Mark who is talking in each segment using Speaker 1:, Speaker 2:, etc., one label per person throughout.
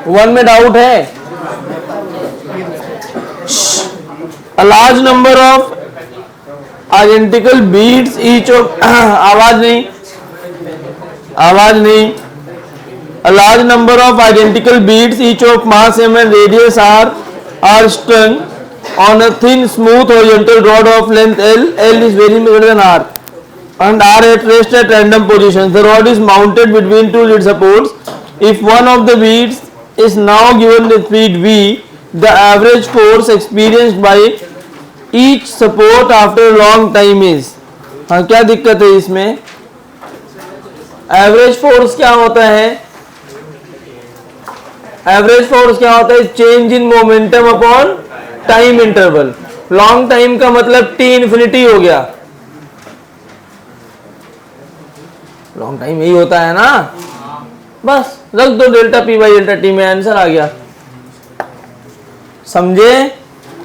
Speaker 1: 1 में डाउट है? A large number of identical beads each of आवाज नहीं, आवाज नहीं. A large number of identical beads each of mass m and radius are strung on a thin smooth horizontal rod of length L. L is very greater than R and are at rest at random positions. The rod is mounted between two lead supports. If one of the beads is now given the speed v, the average force experienced by each support after a long time is. हाँ, क्या दिक्कत है इसमें? Average force क्या होता है? Average force क्या होता है? Change in momentum upon time interval. Long time का मतलब टी इन्फिनिटी हो गया. लॉन्ग टाइम यही होता है ना. बस रख दो delta P by delta T में, आंसर आ गया. समझे?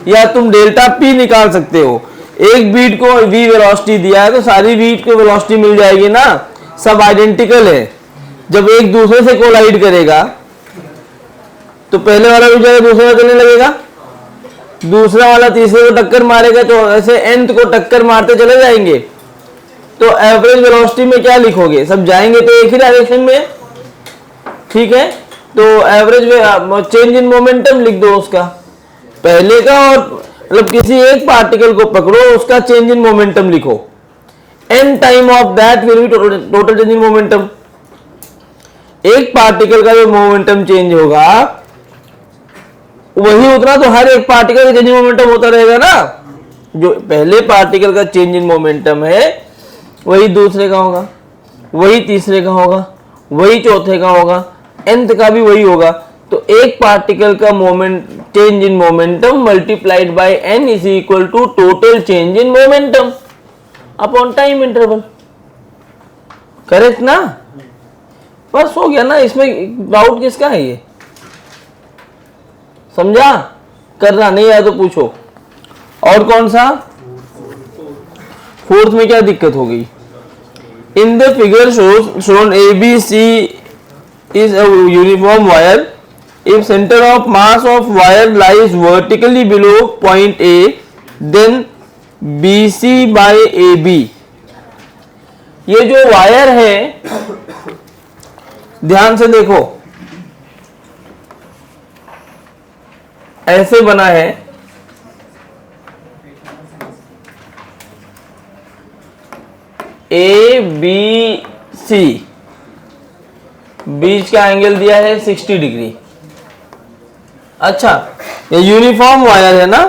Speaker 1: या तुम डेल्टा पी निकाल सकते हो. एक बीट को वी वेलोसिटी दिया है तो सारी बीट को वेलोसिटी मिल जाएगी ना. सब आइडेंटिकल है. जब एक दूसरे से कोलाइड करेगा तो पहले वाला भी जाएगा, दूसरे वाला चलने लगेगा, दूसरा वाला तीसरे को टक्कर मारेगा, तो ऐसे nth को टक्कर मारते चले जाएंगे. तो एवरेज वेलोसिटी में क्या लिखोगे? सब जाएंगे तो एक ही डायरेक्शन में. ठीक है, तो एवरेज चेंज इन मोमेंटम लिख दो उसका पहले का, और मतलब किसी एक पार्टिकल को पकड़ो, उसका चेंज इन मोमेंटम लिखो. n time of that will be total change in momentum. एक पार्टिकल का जो मोमेंटम चेंज होगा वही उतना तो हर एक पार्टिकल का चेंज इन मोमेंटम होता रहेगा ना. जो पहले पार्टिकल का चेंज इन मोमेंटम है वही दूसरे का होगा, वही तीसरे का होगा, वही चौथे का होगा, nth का भी वही होगा. तो एक पार्टिकल का moment change in momentum multiplied by n is equal to total change in momentum upon time interval. Correct ना? बस हो गया ना. इसमें डाउट किसका है? ये समझा? करना नहीं आया तो पूछो. और कौन सा? फोर्थ में क्या दिक्कत हो गई? In the figure shown A B C is a uniform wire. If centre of mass of wire lies vertically below point A, then B C by A B. ये जो वायर है ध्यान से देखो, ऐसे बना है. ए बी सी, बीच का एंगल दिया है 60 डिग्री. अच्छा, ये यूनिफॉर्म वायर है ना.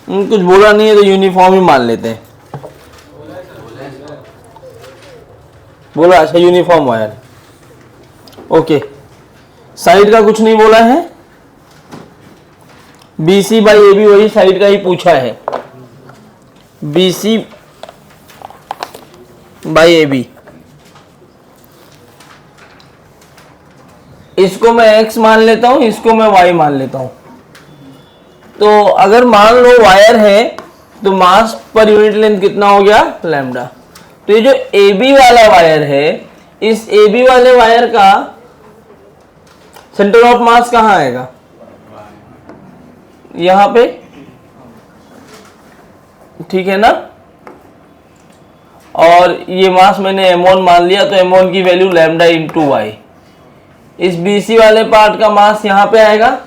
Speaker 1: कुछ बोला नहीं है तो यूनिफॉर्म ही मान लेते हैं. बोला? अच्छा, यूनिफॉर्म वायर. ओके, साइड का कुछ नहीं बोला है. BC बाई ए बी वही साइड का ही पूछा है. BC बाई ए बी, इसको मैं x मान लेता हूं, इसको मैं y मान लेता हूं. तो अगर मान लो वायर है तो मास पर यूनिट लेंथ कितना हो गया? लैम्डा. तो ये जो AB वाला वायर है, इस AB वाले वायर का सेंटर ऑफ मास कहाँ आएगा? यहां पे. ठीक है ना? और ये मास मैंने m1 मान लिया तो m1 की वैल्यू लैम्डा इंटू वाई. इस BC वाले पार्ट का मास यहां पे आएगा,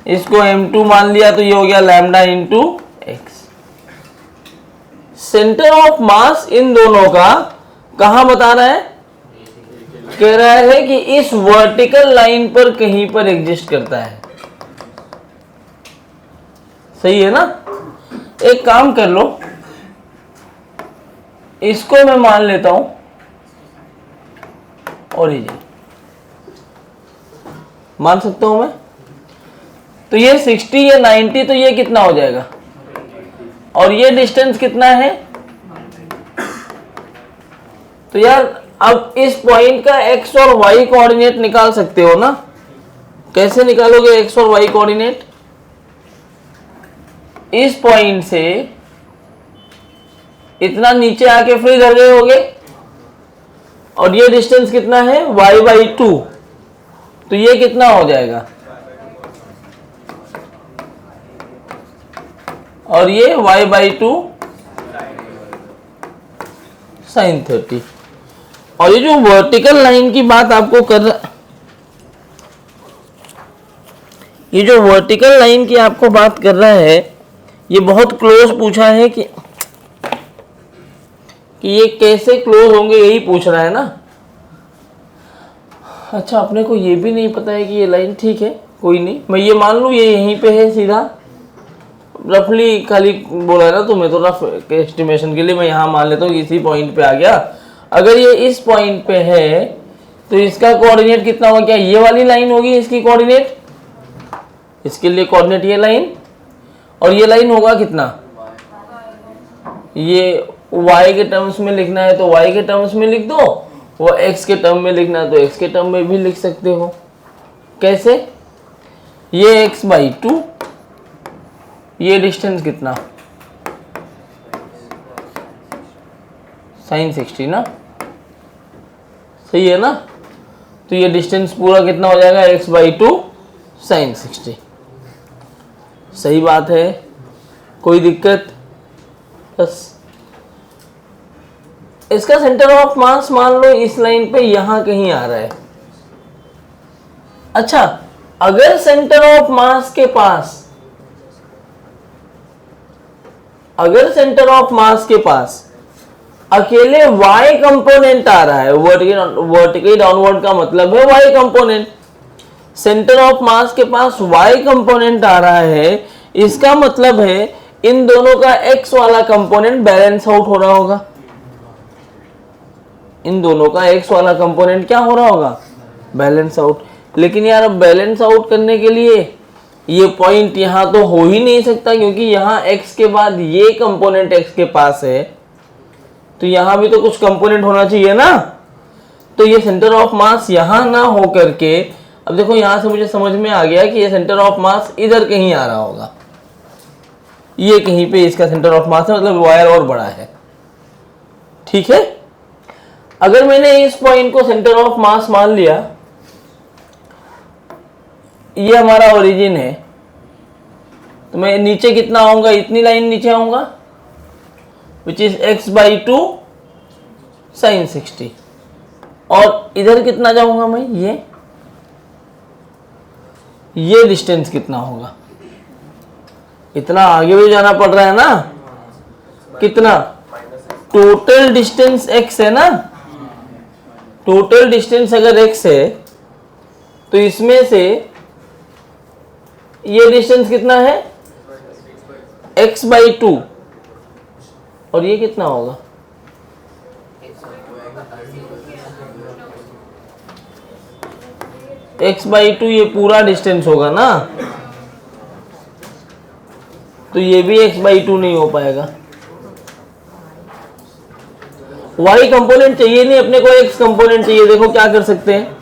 Speaker 1: इसको m2 मान लिया तो ये हो गया lambda into X. Centre of mass in दोनों का कहां बता रहा है? कह रहा है कि इस वर्टिकल लाइन पर कहीं पर एग्जिस्ट करता है. सही है ना? एक काम कर लो, इसको मैं मान लेता हूं ओरिजिन. मान सकता हूं मैं. तो ये 60 या 90, तो ये कितना हो जाएगा? और ये डिस्टेंस कितना है? तो यार अब इस पॉइंट का x और y कोऑर्डिनेट निकाल सकते हो ना. कैसे निकालोगे x और y कोऑर्डिनेट? इस पॉइंट से इतना नीचे आके फिर इधर गए होगे और ये डिस्टेंस कितना है y/2, तो ये कितना हो जाएगा, और ये y/2 sin 30। और ये जो वर्टिकल लाइन की बात आपको ये जो वर्टिकल लाइन की आपको बात कर रहा है, ये बहुत क्लोज पूछा है कि ये कैसे क्लोज होंगे, यही पूछ रहा है ना। अच्छा, अपने को ये भी नहीं पता है कि ये लाइन, ठीक है कोई नहीं, मैं ये मान लूँ ये यहीं पे है सीधा, रफली खाली बोला ना तुम्हें, तो रफ एस्टिमेशन के लिए मैं यहाँ मान लेता हूँ इसी पॉइंट पे आ गया। अगर ये इस पॉइंट पे है तो इसका कोऑर्डिनेट कितना होगा, क्या ये वाली लाइन होगी इसकी कोऑर्डिनेट, इसके लिए कोऑर्डिनेट ये लाइन, और ये लाइन होगा कितना, ये y के टर्म्स में लिखना है तो y के टर्म्स में लिख दो, वो x के टर्म में लिखना है तो x के टर्म में भी लिख सकते हो। कैसे, ये x/2, ये डिस्टेंस कितना sin 60 ना, सही है ना, तो ये डिस्टेंस पूरा कितना हो जाएगा x/2 sin 60। सही बात है, कोई दिक्कत, बस इसका सेंटर ऑफ मास मान लो इस लाइन पे यहां कहीं आ रहा है। अच्छा, अगर सेंटर ऑफ मास के पास, अगर सेंटर ऑफ मास के पास अकेले y कंपोनेंट आ रहा है, वर्टिकली डाउनवर्ड का मतलब है y कंपोनेंट, सेंटर ऑफ मास के पास y कंपोनेंट आ रहा है, इसका मतलब है इन दोनों का x वाला कंपोनेंट बैलेंस आउट हो रहा होगा, इन दोनों का x वाला कंपोनेंट क्या हो रहा होगा, बैलेंस आउट। लेकिन यार अब बैलेंस आउट करने के लिए ये पॉइंट यहां तो हो ही नहीं सकता, क्योंकि यहां x के बाद ये कंपोनेंट x के पास है, तो यहां भी तो कुछ कंपोनेंट होना चाहिए ना, तो ये सेंटर ऑफ मास यहां ना हो करके, अब देखो यहां से मुझे समझ में आ गया कि ये सेंटर ऑफ मास इधर कहीं आ रहा होगा, ये कहीं पे इसका सेंटर ऑफ मास है, मतलब वायर और बड़ा है, ठीक है। अगर मैंने इस पॉइंट को सेंटर ऑफ मास मान लिया, ये हमारा ओरिजिन है, तो मैं नीचे कितना आऊंगा, इतनी लाइन नीचे आऊंगा, विच इज x/2 sin 60, और इधर कितना जाऊंगा मैं, ये डिस्टेंस कितना होगा, इतना आगे भी जाना पड़ रहा है ना, कितना, टोटल डिस्टेंस x है ना, टोटल डिस्टेंस अगर x है तो इसमें से ये डिस्टेंस कितना है, x/2, और ये कितना होगा, x/2, ये पूरा डिस्टेंस होगा ना, तो ये भी x/2 नहीं हो पाएगा, y कंपोनेंट चाहिए नहीं अपने को, x कंपोनेंट चाहिए। देखो क्या कर सकते हैं,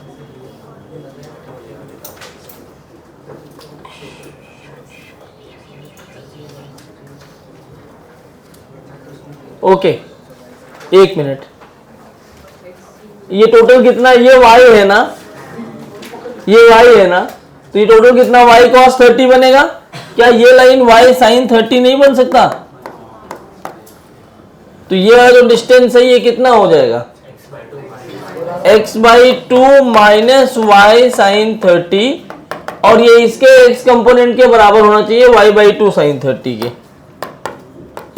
Speaker 1: ओके, एक मिनट, ये टोटल कितना, ये y है ना, ये y है ना, तो ये टोटल कितना y cos 30 बनेगा, क्या ये लाइन y sin 30 नहीं बन सकता, तो ये वाला जो डिस्टेंस है ये कितना हो जाएगा, x/2 माइनस y sin 30, और ये इसके x कंपोनेंट के बराबर होना चाहिए y/2 sin 30 के,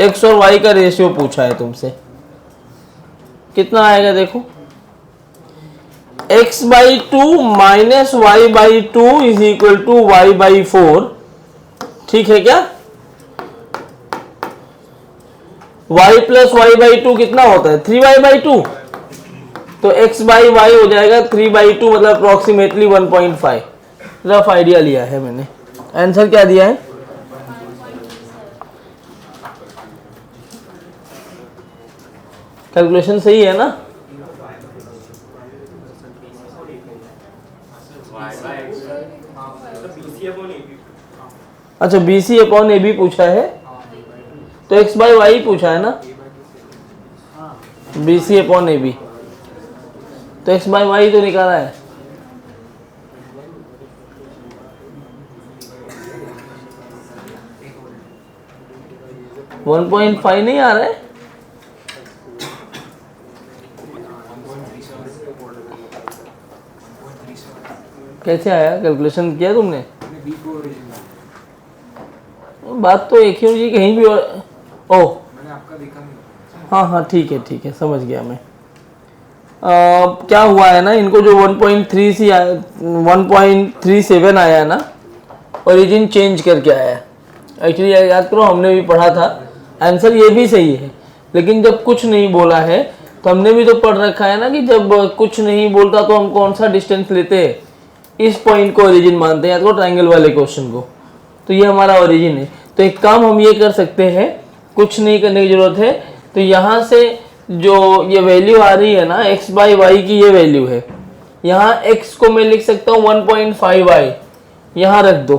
Speaker 1: x और y का रेशियो पूछा है तुमसे, कितना आएगा देखो, x/2 minus y/2 is equal to y/4, ठीक है क्या, y प्लस y/2 कितना होता है, 3y/2, तो x/y हो जाएगा 3/2, मतलब अप्रोक्सीमेटली 1.5, रफ आइडिया लिया है मैंने। आंसर क्या दिया है, कैलकुलेशन सही है ना, अच्छा BC/AB पूछा है, तो x/y पूछा है ना, BC/AB, तो x बाई वाई तो निकाला है। वन पॉइंट फाइव नहीं आ रहा है, कैसे आया? कैलकुलेशन किया तुमने? बात तो एक ही होगी, कहीं भी और। ओह हाँ हाँ ठीक है समझ गया मैं। क्या हुआ है ना, इनको जो 1.3 सी 1.37 आया है ना, ओरिजिन चेंज करके आया है। एक्चुअली याद करो, हमने भी पढ़ा था, आंसर ये भी सही है, लेकिन जब कुछ नहीं बोला है तो हमने भी तो पढ़ रखा है ना कि जब कुछ नहीं बोलता तो हम कौन सा डिस्टेंस लेते हैं, इस पॉइंट को ओरिजिन मानते हैं, याद करो ट्रायंगल वाले क्वेश्चन को। तो ये हमारा ओरिजिन है। तो एक काम हम ये कर सकते हैं, कुछ नहीं करने की जरूरत है। तो यहाँ से जो ये वैल्यू आ रही है ना x बाई वाई की, ये वैल्यू है। यहाँ x को मैं लिख सकता हूँ 1.5y, यहाँ रख दो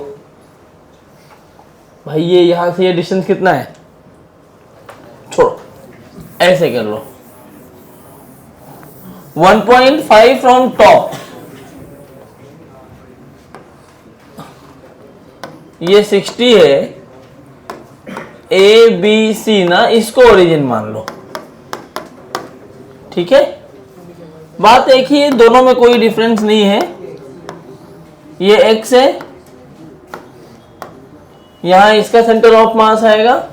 Speaker 1: भाई। ये यहाँ से ये डिस्टेंस कितना है, छोड़ो, ऐसे कर लो। 1.5 फ्रॉम टॉप, ये 60 है, ए बी सी ना, इसको ओरिजिन मान लो। ठीक है, बात एक ही है, दोनों में कोई डिफरेंस नहीं है। ये x है, यहां इसका सेंटर ऑफ मास आएगा,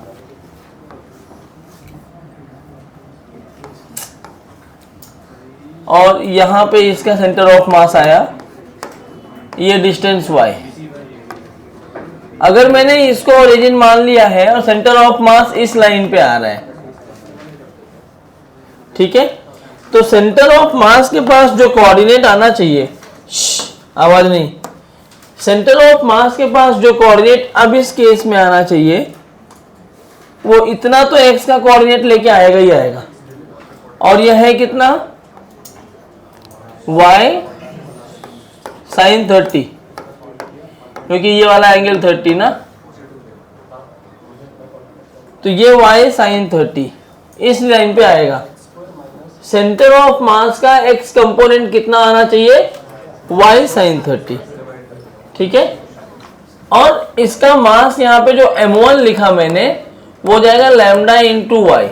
Speaker 1: और यहां पे इसका सेंटर ऑफ मास आया, ये डिस्टेंस y। अगर मैंने इसको ओरिजिन मान लिया है और सेंटर ऑफ मास इस लाइन पे आ रहा है, ठीक है, तो सेंटर ऑफ मास के पास जो कोऑर्डिनेट आना चाहिए, आवाज नहीं, सेंटर ऑफ मास के पास जो कोऑर्डिनेट अब इस केस में आना चाहिए, वो इतना तो x का कोऑर्डिनेट लेके आएगा ही आएगा। और यह है कितना, y sin 30, क्योंकि ये वाला एंगल 30 ना, तो ये y sin 30 इस लाइन पे आएगा। सेंटर ऑफ मास का x कंपोनेंट कितना आना चाहिए, y sin 30, ठीक है। और इसका मास यहाँ पे जो m1 लिखा मैंने, वो जाएगा लैम्डा इंटू वाई।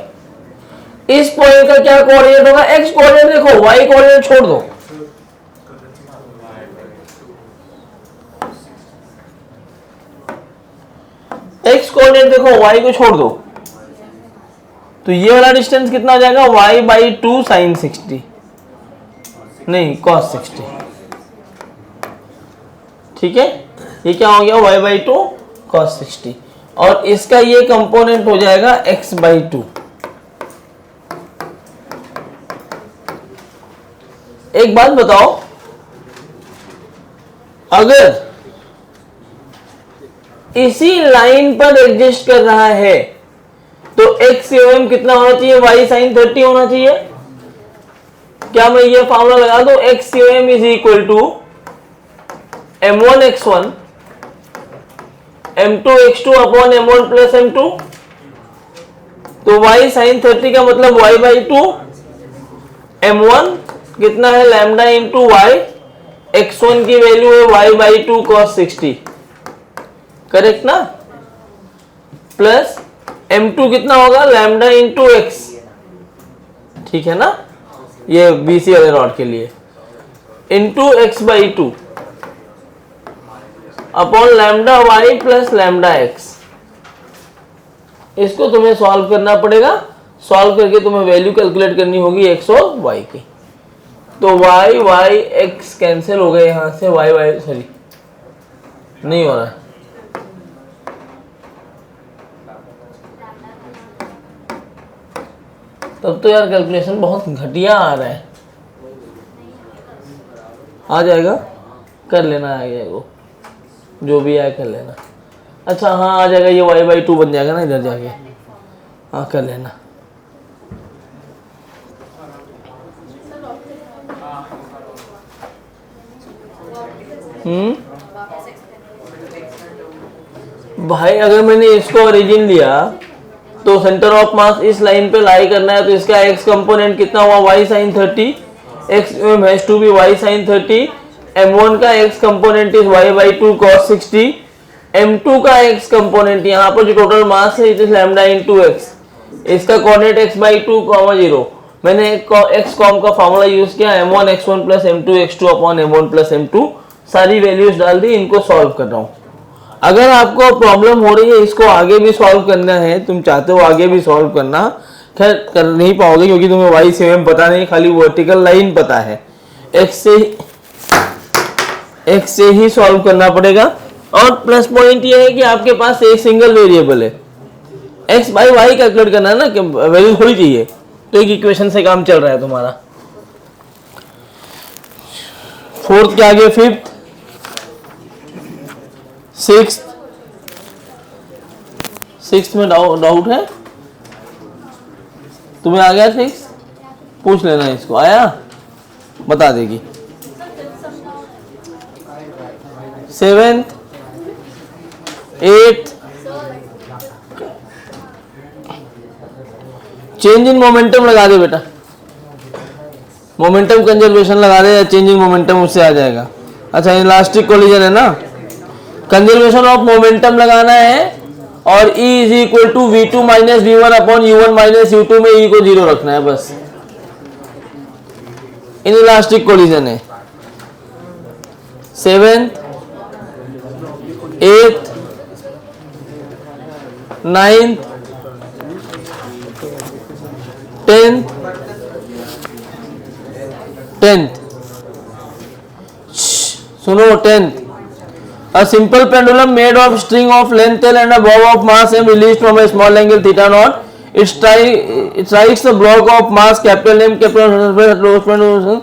Speaker 1: इस पॉइंट का क्या कोऑर्डिनेट होगा, x कोऑर्डिनेट देखो, y कोऑर्डिनेट छोड़ दो, x कोऑर्डिनेट देखो, y को छोड़ दो, तो ये वाला डिस्टेंस कितना हो जाएगा, y बाई 2 साइन 60, नहीं cos 60, ठीक है। ये क्या हो गया, y बाई 2 cos 60, और इसका ये कंपोनेंट हो जाएगा x बाई 2। एक बात बताओ, अगर इसी लाइन पर एग्जिस्ट कर रहा है तो x एवं कितना होना चाहिए, y sin 30 होना चाहिए। क्या मैं ये फॉर्मूला लगा दूं, x एवं is equal to m1 x1 m2 x2 upon m1 plus m2। तो y sin 30 का मतलब y बाई 2, m1 कितना है लैम्डा इंटू वाई, x1 की वैल्यू है y बाई 2 cos 60, करेक्ट ना, प्लस m2 कितना होगा लैम्डा इंटू एक्स, ठीक है ना, ये बीसी वाले रॉड के लिए, into x by 2 upon lambda y plus lambda x. इसको तुम्हें सॉल्व करना पड़ेगा, सॉल्व करके तुम्हें वैल्यू कैलकुलेट करनी होगी एक्स और वाई की। तो वाई वाई एक्स कैंसिल हो गए, यहां से वाई वाई, सॉरी नहीं हो रहा है, तब तो यार कैलकुलेशन बहुत घटिया आ रहा है। आ जाएगा, कर लेना, आ जाएगा वो जो भी आए कर लेना। अच्छा हाँ आ जाएगा, ये y बाई 2 बन जाएगा ना इधर जाके, हाँ कर लेना। भाई अगर मैंने इसको ओरिजिन लिया तो सेंटर ऑफ मास इस लाइन पे लाई करना है, तो इसका x कंपोनेंट कितना हुआ y sin 30, x has to be y sin 30, m1 का x component is y by 2 cos 60, m2 का x कंपोनेंट यहाँ पर जो टोटल मास है it is lambda into x, इसका कोऑर्डिनेट x by 2, 0। मैंने x कॉम का फॉर्मूला यूज किया m1 x1 plus m2 x2 upon m1 plus m2, सारी वैल्यूज डाल दी, इनको सॉल्व कर रहा हूँ। अगर आपको प्रॉब्लम हो रही है इसको आगे भी सॉल्व करना है, तुम चाहते हो आगे भी सॉल्व करना, खैर कर नहीं पाओगे क्योंकि तुम्हें y सेम पता नहीं, खाली वर्टिकल लाइन पता है, x से ही सॉल्व करना पड़ेगा। और प्लस पॉइंट ये है कि आपके पास एक सिंगल वेरिएबल है, x बाई वाई कैलकुलेट करना है ना, कि वैल्यू थोड़ी चाहिए, तो एक इक्वेशन से काम चल रहा है तुम्हारा। फोर्थ के आगे फिफ्थ, सिक्स में डाउट है तुम्हें? आ गया सिक्स? पूछ लेना इसको, आया बता देगी। Seventh, eighth, change in momentum लगा दे बेटा, मोमेंटम कंजर्वेशन लगा दे या चेंजिंग मोमेंटम, उससे आ जाएगा। अच्छा इलास्टिक कोलिजन है ना, कंजर्वेशन ऑफ मोमेंटम लगाना है और E is equal to V2 minus V1 upon U1 minus U2 में E को 0 रखना है बस। इन इलास्टिक कोलिजन है। सेवेंथ, एट्थ, नाइन्थ, टेंथ, सुनो tenth, a simple pendulum made of string of length L and a bob of mass M released from a small angle theta naught, it strikes the block of mass capital M, capital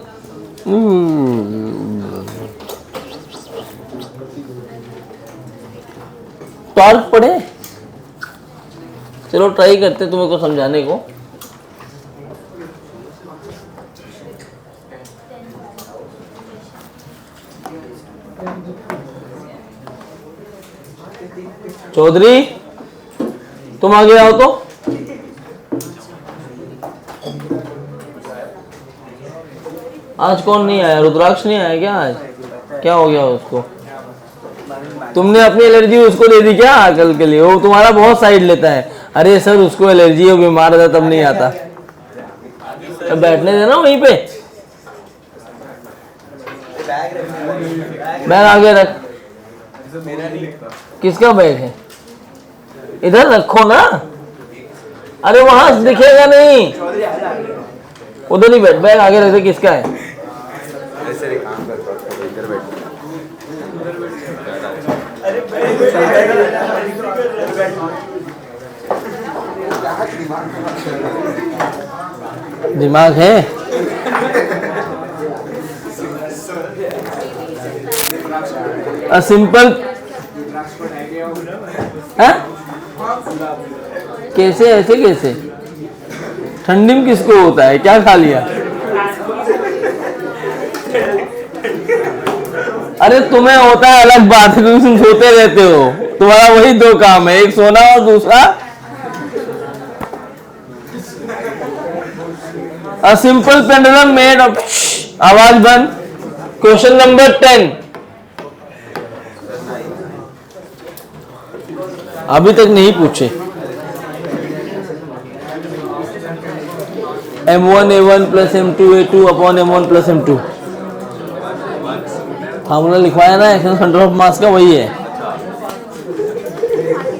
Speaker 1: torque पढ़े, चलो try करते तुम्हें को समझाने को। चौधरी तुम आगे आओ तो। आज कौन नहीं आया? रुद्राक्ष नहीं आया क्या आज? क्या हो गया उसको? तुमने अपनी एलर्जी उसको दे दी क्या कल के लिए? वो तुम्हारा बहुत साइड लेता है, अरे सर उसको एलर्जी है, बीमार था तब नहीं आता। अब बैठने देना वहीं पे, बैग आगे रख। किसका बैग है? इधर रखो ना, अरे वहां दिखेगा नहीं, उधर नहीं बैठ, बैग आगे रख दे। किसका है? दिमाग है? अ सिंपल कैसे ऐसे कैसे? ठंडी में किसको होता है? क्या खा लिया? अरे तुम्हें होता है अलग बात है, तुम सोते रहते हो, तुम्हारा वही दो काम है, एक सोना और दूसरा a simple pendulum made of, आवाज बंद। क्वेश्चन नंबर 10 अभी तक नहीं पूछे। M1 A1 plus M2 A2 upon M1 plus M2 formula लिखवाया ना एक्शन सेंटर ऑफ मास का, वही है।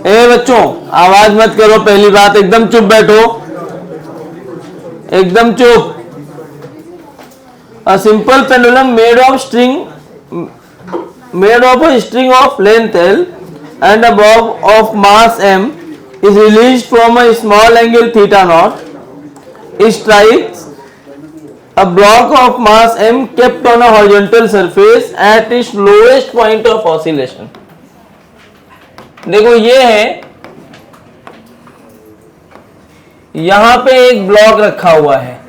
Speaker 1: ए बच्चों आवाज मत करो, पहली बात एकदम चुप बैठो, एकदम चुप। A simple pendulum made of a string of length L and a bob of mass M is released from a small angle theta naught. It strikes a block of mass M kept on a horizontal surface at its lowest point of oscillation. देखो ये है, यहां पे एक block रखा हुआ है,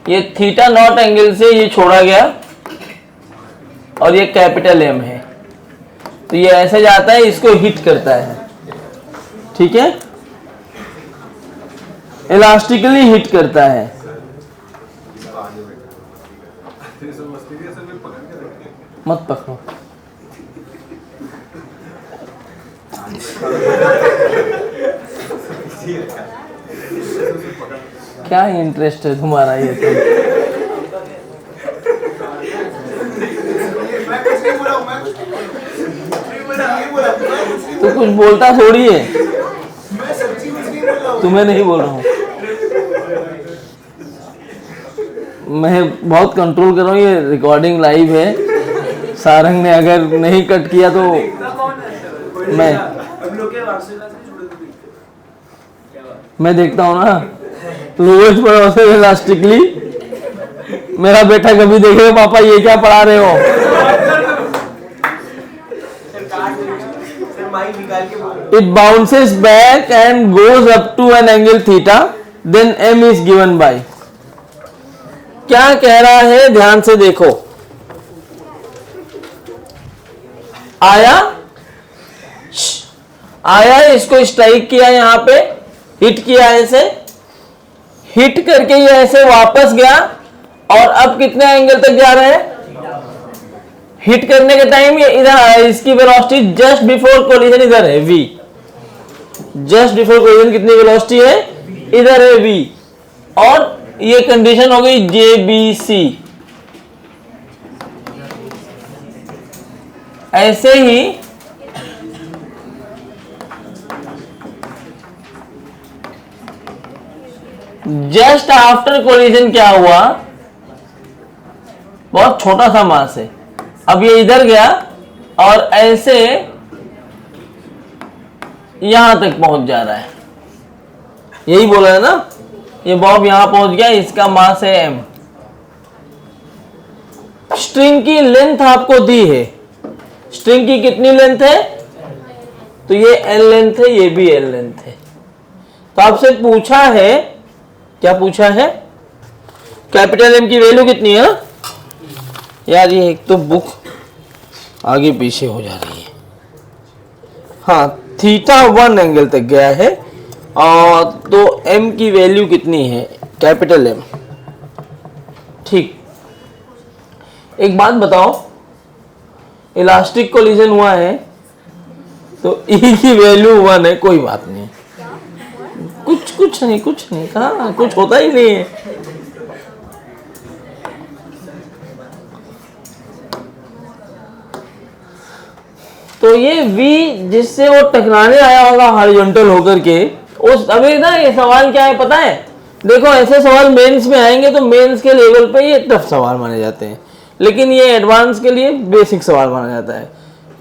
Speaker 1: ये थीटा नॉट एंगल से ये छोड़ा गया और ये कैपिटल एम है, तो ये ऐसे जाता है, इसको हिट करता है। ठीक है, इलास्टिकली हिट करता है। मत पकड़ो, क्या इंटरेस्ट है तुम्हारा ये तो कुछ बोलता थोड़ी है, तुम्हें नहीं बोल रहा हूँ, मैं बहुत कंट्रोल कर रहा हूँ, ये रिकॉर्डिंग लाइव है। सारंग ने अगर नहीं कट किया तो मैं देखता हूँ ना, रोज पढ़ो इलास्टिकली। मेरा बेटा कभी देखे पापा ये क्या पढ़ा रहे हो, it bounces back and goes up to an angle theta, then m is given by। क्या कह रहा है ध्यान से देखो, आया आया, इसको स्ट्राइक किया, यहां पे हिट किया, ऐसे हिट करके ये ऐसे वापस गया, और अब कितने एंगल तक जा रहे हैं, हिट करने के टाइम ये इधर आया, इसकी वेलोसिटी जस्ट बिफोर कोलिजन इधर है v, जस्ट बिफोर कोलिजन कितनी वेलोसिटी है, इधर है v, और ये कंडीशन हो गई JBC। ऐसे ही जस्ट आफ्टर कोलिजन क्या हुआ, बहुत छोटा सा मास है, अब ये इधर गया और ऐसे यहां तक पहुंच जा रहा है, यही बोला है ना, ये बॉब यहां पहुंच गया, इसका मास है m। स्ट्रिंग की लेंथ आपको दी है, स्ट्रिंग की कितनी लेंथ है, तो ये l लेंथ है, ये भी l लेंथ है। तो आपसे पूछा है, क्या पूछा है, कैपिटल M की वैल्यू कितनी है। यार ये एक तो बुक आगे पीछे हो जा रही है। हाँ, थीटा 1 एंगल तक गया है, और तो m की वैल्यू कितनी है, कैपिटल M। ठीक, एक बात बताओ, इलास्टिक कोलिजन हुआ है तो E की वैल्यू 1 है, कोई बात नहीं, कुछ नहीं, कहाँ कुछ होता ही नहीं है। तो ये V जिससे वो टकराने आया होगा हॉरिजॉन्टल होकर के, उस अभी ना ये सवाल क्या है पता है, देखो ऐसे सवाल मेंस में आएंगे तो मेंस के लेवल पे ये टफ सवाल माने जाते हैं, लेकिन ये एडवांस के लिए बेसिक सवाल माना जाता है।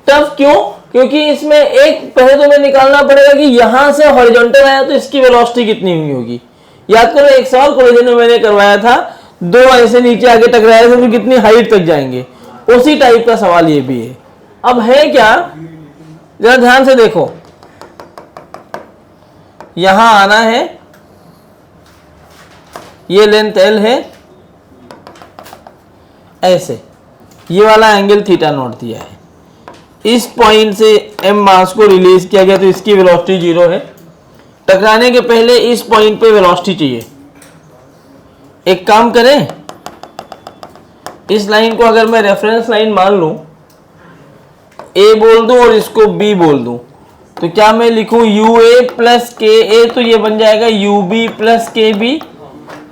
Speaker 1: टफ क्यों, क्योंकि इसमें एक पहले तो हमें निकालना पड़ेगा कि यहां से हॉरिजॉन्टल आया तो इसकी वेलोसिटी कितनी हुई होगी। याद करो एक सवाल कोलिजन में मैंने करवाया था, दो ऐसे नीचे आगे टकराए थे, फिर कितनी हाइट तक जाएंगे, उसी टाइप का सवाल ये भी है। अब है क्या, जरा ध्यान से देखो, यहां आना है, ये लेंथ L है, ऐसे ये वाला एंगल थीटा नॉट दिया है, इस पॉइंट से m मास को रिलीज किया गया तो इसकी वेलोसिटी 0 है। टकराने के पहले इस पॉइंट पे वेलोसिटी चाहिए। एक काम करें, इस लाइन को अगर मैं रेफरेंस लाइन मान लूं, A बोल दूं और इसको B बोल दूं, तो क्या मैं लिखूं UA प्लस KA, तो ये बन जाएगा UB प्लस KB।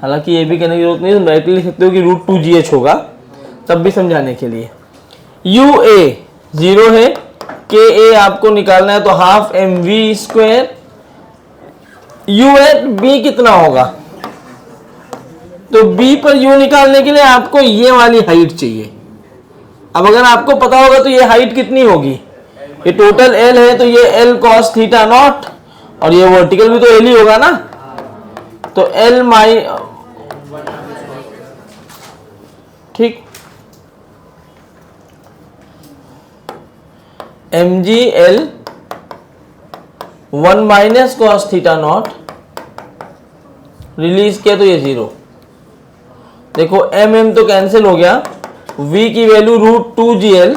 Speaker 1: हालांकि ये भी कहने की जरूरत नहीं, तुम डायरेक्टली लिख सकते हो कि √2GH होगा, तब भी समझाने के लिए। UA 0 है, KA आपको निकालना है तो half mv²। U eight B कितना होगा, तो B पर U निकालने के लिए आपको ये वाली हाइट चाहिए। अब अगर आपको पता होगा तो ये हाइट कितनी होगी, ये टोटल L है तो ये L cos थीटा नॉट, और ये वर्टिकल भी तो L ही होगा ना, तो L माइ, ठीक, mgL 1 minus cos theta naught, release किया तो ये 0। देखो mm तो कैंसिल हो गया, v की वैल्यू √2GL,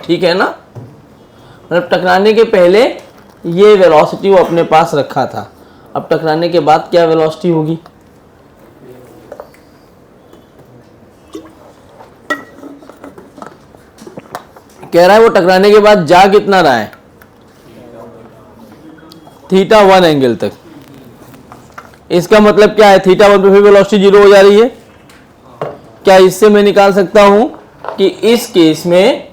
Speaker 1: ठीक है ना, मतलब टकराने के पहले ये वेलोसिटी वो अपने पास रखा था, अब टकराने के बाद क्या वेलोसिटी होगी। कह रहा है वो टकराने के बाद जा कितना रहा है, θ1 एंगल तक। इसका मतलब क्या है, θ1 पे फिर वेलोसिटी 0 हो जा रही है। क्या इससे मैं निकाल सकता हूं कि इस केस में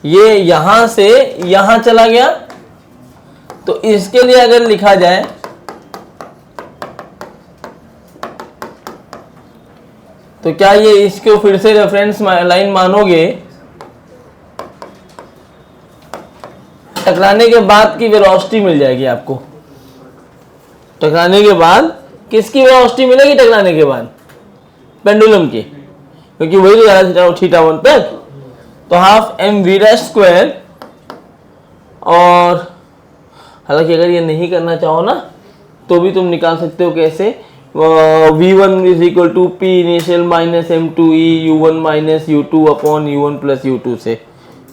Speaker 1: ये यहां से यहां चला गया, तो इसके लिए अगर लिखा जाए तो क्या ये इसको फिर से रेफरेंस लाइन मानोगे, टकराने के बाद की वेलोसिटी मिल जाएगी आपको। टकराने के बाद किसकी वेलोसिटी मिलेगी, टकराने के बाद पेंडुलम की, क्योंकि वही तो जा रहा है θ1 तक। तो half M V dash square, और हालांकि अगर ये नहीं करना चाहो ना तो भी तुम निकाल सकते हो, कैसे, v1 is equal to P initial minus m2e u1 minus u2 अपॉन u1 प्लस u2 से,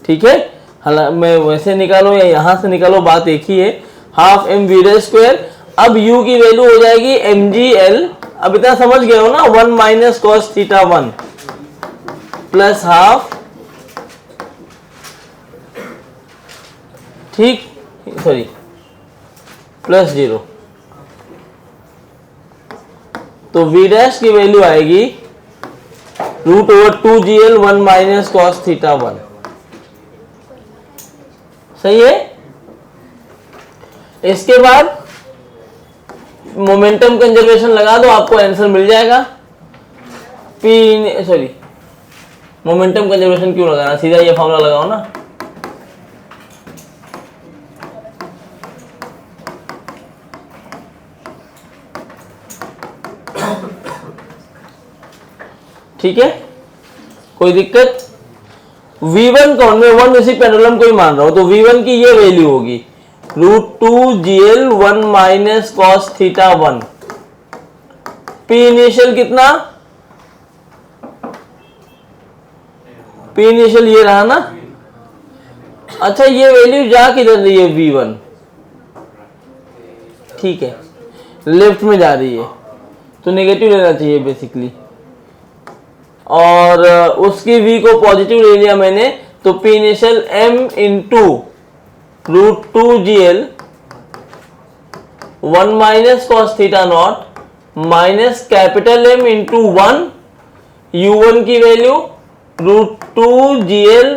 Speaker 1: ठीक है। हालांकि मैं वैसे निकालो या यहां से निकालो, बात एक ही है, half M V dash square. अब u की वैल्यू हो जाएगी mgl, अब इतना समझ गए हो ना, 1 माइनस कॉस θ1 प्लस हाफ, ठीक, सॉरी प्लस 0, तो v डैश की वैल्यू आएगी √2gl 1 माइनस कॉस θ1, सही है। इसके बाद मोमेंटम कंजर्वेशन लगा दो, आपको आंसर मिल जाएगा। मोमेंटम कंजर्वेशन क्यों लगाना, सीधा ये फॉर्मूला लगाओ ना। ठीक है, कोई दिक्कत। V1 कौन, मैं 1 इसी पेंडुलम को ही मान रहा हूं, तो V1 की ये वैल्यू होगी √2gl 1 minus cos θ1। P initial कितना, P इनिशियल ये रहा ना। अच्छा, ये वैल्यू जा किधर रही है, V1, ठीक है, लेफ्ट में जा रही है, तो नेगेटिव लेना चाहिए बेसिकली, और उसकी v को पॉजिटिव ले लिया मैंने, तो P initial m into √2gl 1 minus cos θ0 minus capital M into 1, u1 की value √2gl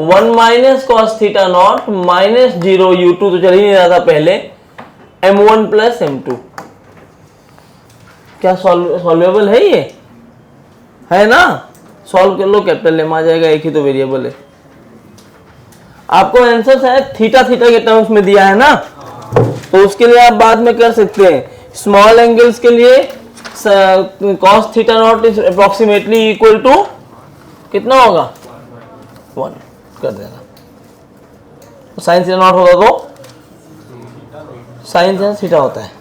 Speaker 1: 1 minus cos θ0 minus 0 u2 तो चल ही नहीं रहा था पहले, m1 प्लस m2। क्या सॉल्वेबल है, ये है ना, सॉल्व कर लो, कैपिटल M आ जाएगा, एक ही तो वेरिएबल है। आपको आंसर शायद थीटा के टर्म्स में दिया है ना, तो उसके लिए आप बाद में कर सकते हैं। स्मॉल एंगल्स के लिए cos θ0 is approximately equal to कितना होगा, 1 कर देना। साइन θ0 होगा तो साइन थीटा होता है,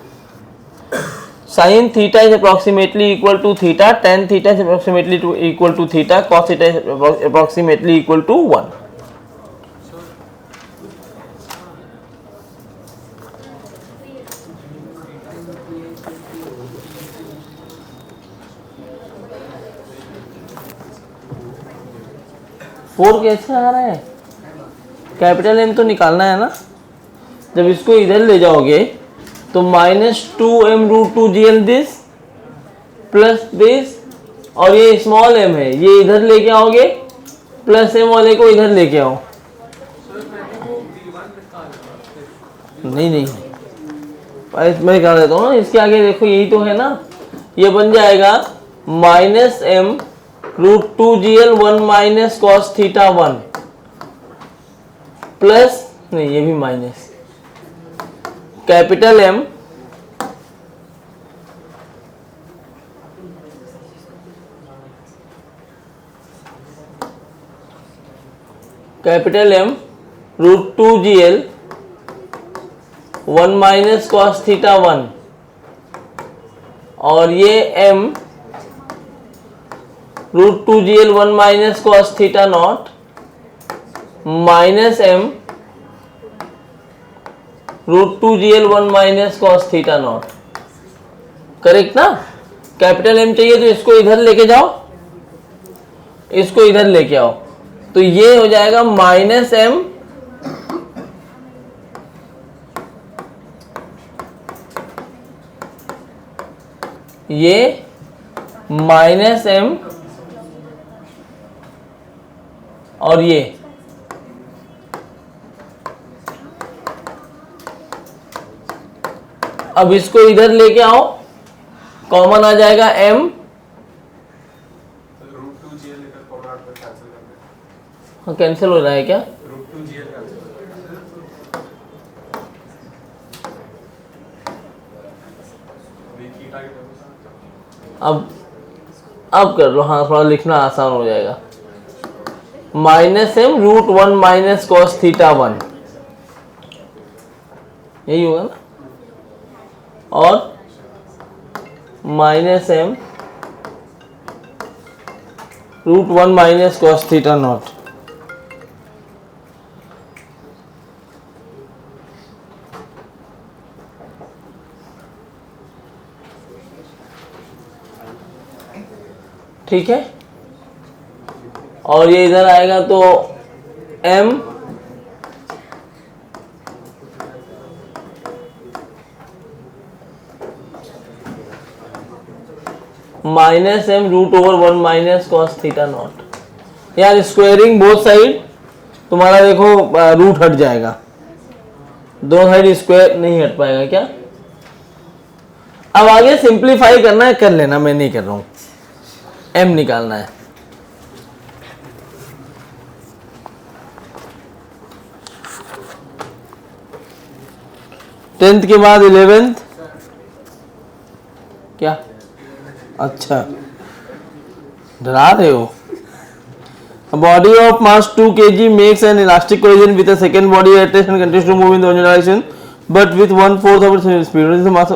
Speaker 1: sin theta is approximately equal to theta, tan theta is approximately equal to theta, cos theta is approximately equal to 1. Four कैसे आ रहा है, कैपिटल M तो निकालना है ना। जब इसको इधर ले जाओगे तो -2m√2gl दिस प्लस दिस, और ये स्मॉल m है, ये इधर लेके आओगे, प्लस m वाले को इधर लेके आओ। नहीं मैं कर देता हूँ ना, इसके आगे देखो, यही तो है ना, ये बन जाएगा -m√2gl 1 माइनस कॉस θ1 प्लस, नहीं ये भी minus, capital M √2gl 1 minus cos θ1, और ये M √2gl1 minus cos theta naught minus m √2gl1 minus cos theta naught. Correct ना? कैपिटल M चाहिए तो इसको इधर लेके जाओ, इसको इधर लेके आओ, तो ये हो जाएगा माइनस m ये माइनस m और ये अब इसको इधर लेके आओ, कॉमन आ जाएगा m कैंसिल हो रहा है क्या? अब कर लो, हाँ थोड़ा लिखना आसान हो जाएगा। Minus m √1 minus cos theta 1 यही होगा ना, और minus m √1 minus cos theta not. ठीक है, और ये इधर आएगा तो m minus m √1 minus cos theta not. यार स्क्वायरिंग बोथ साइड तुम्हारा देखो रूट हट जाएगा, दोनों साइड स्क्वायर नहीं हट पाएगा क्या? अब आगे सिंप्लीफाई करना है, कर लेना, मैं नहीं कर रहा हूं, m निकालना है। टेंथ के बाद 11th क्या? अच्छा डरा रहे हो। Body of mass 2 kg makes an elastic collision with a second body at rest and continues to move in the original direction but with 1/4 of its speed. Mass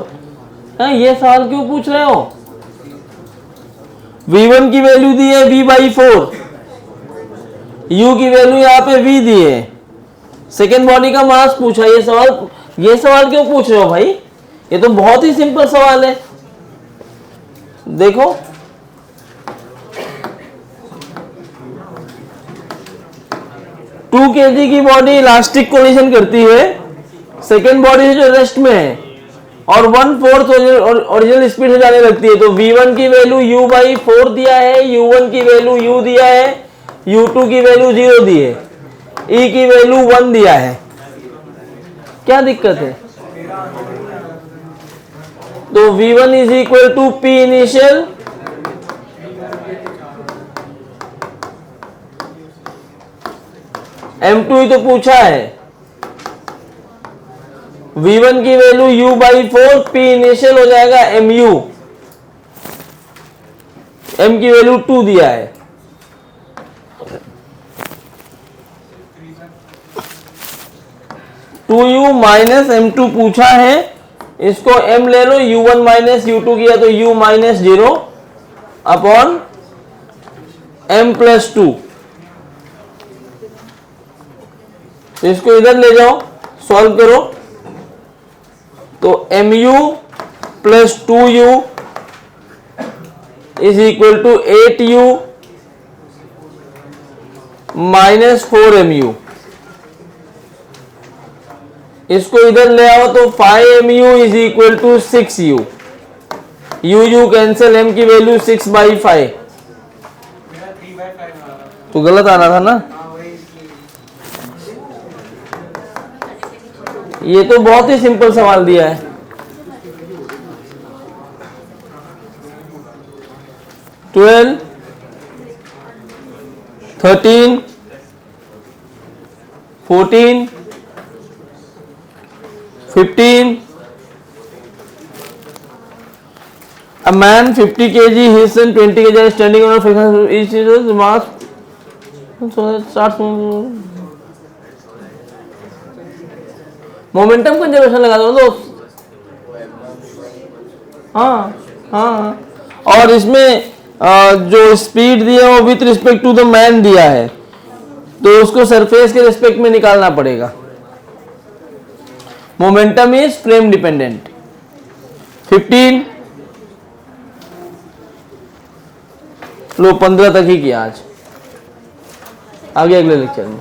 Speaker 1: ये सवाल क्यों पूछ रहे हो? v1 की वैल्यू दी है v/4, u की value यहाँ पे v दी है, सेकेंड बॉडी का मास पूछा। ये सवाल क्यों पूछ रहे हो भाई? ये तो बहुत ही सिंपल सवाल है। देखो टू kg की बॉडी इलास्टिक कोलिजन करती है सेकेंड बॉडी जो रेस्ट में है और 1/4 ओरिजिनल स्पीड से जाने लगती है, तो v1 की वैल्यू u/4 दिया है, u1 की वैल्यू u दिया है, u2 की वैल्यू 0 दी है, e की वैल्यू 1 दिया है। क्या दिक्कत है? तो v1 is equal to p initial m2 ही तो पूछा है, v1 की वैल्यू u/4, p इनिशियल हो जाएगा mu, m की वैल्यू 2 दिया है। टू यू माइनस m2 पूछा है, इसको m ले लो, u1 माइनस u2 किया तो u माइनस 0 अपॉन m+2। इसको इधर ले जाओ, सॉल्व करो, तो mu plus 2u is equal to 8u minus 4mu। इसको इधर ले आओ तो 5mu is equal to 6u, u cancel, m की वैल्यू 6/5। तो गलत आना था ना? ये तो बहुत ही सिंपल सवाल दिया है। Twelve 13 14 15 a man 50 kg his and 20 kg are standing on a friction each is mass so starts momentum conservation लगा दो दोस्त। हाँ हाँ, और इसमें जो स्पीड दिया है वो with respect to the man दिया है, तो उसको सरफेस के रिस्पेक्ट में निकालना पड़ेगा। Momentum is frame dependent. 15 लो 15 तक ही किया आज, आगे अगले लेक्चर में।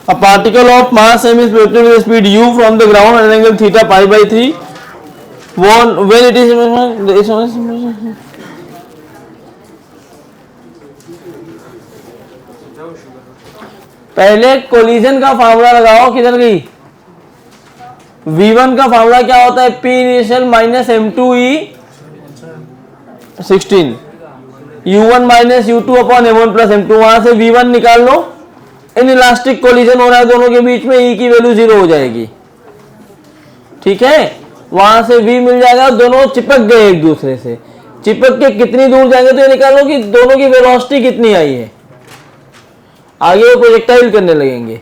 Speaker 1: A particle of mass m is projected with speed u from the ground at an angle theta pi by 3 when it is पहले कोलिजन का फार्मूला लगाओ, किधर गई? V1 का फार्मूला क्या होता है? P initial minus M2E 16 U1 minus U2 upon M1 plus M2। वहां से V1 निकाल लो। इन इलास्टिक कोलिजन हो रहा है दोनों के बीच में, E की वैल्यू 0 हो जाएगी, ठीक है। वहां से V मिल जाएगा, दोनों चिपक गए एक दूसरे से। चिपक के कितनी दूर जाएंगे तो ये निकालो कि दोनों की वेलोसिटी कितनी आई है। आगे वो प्रोजेक्टाइल करने लगेंगे।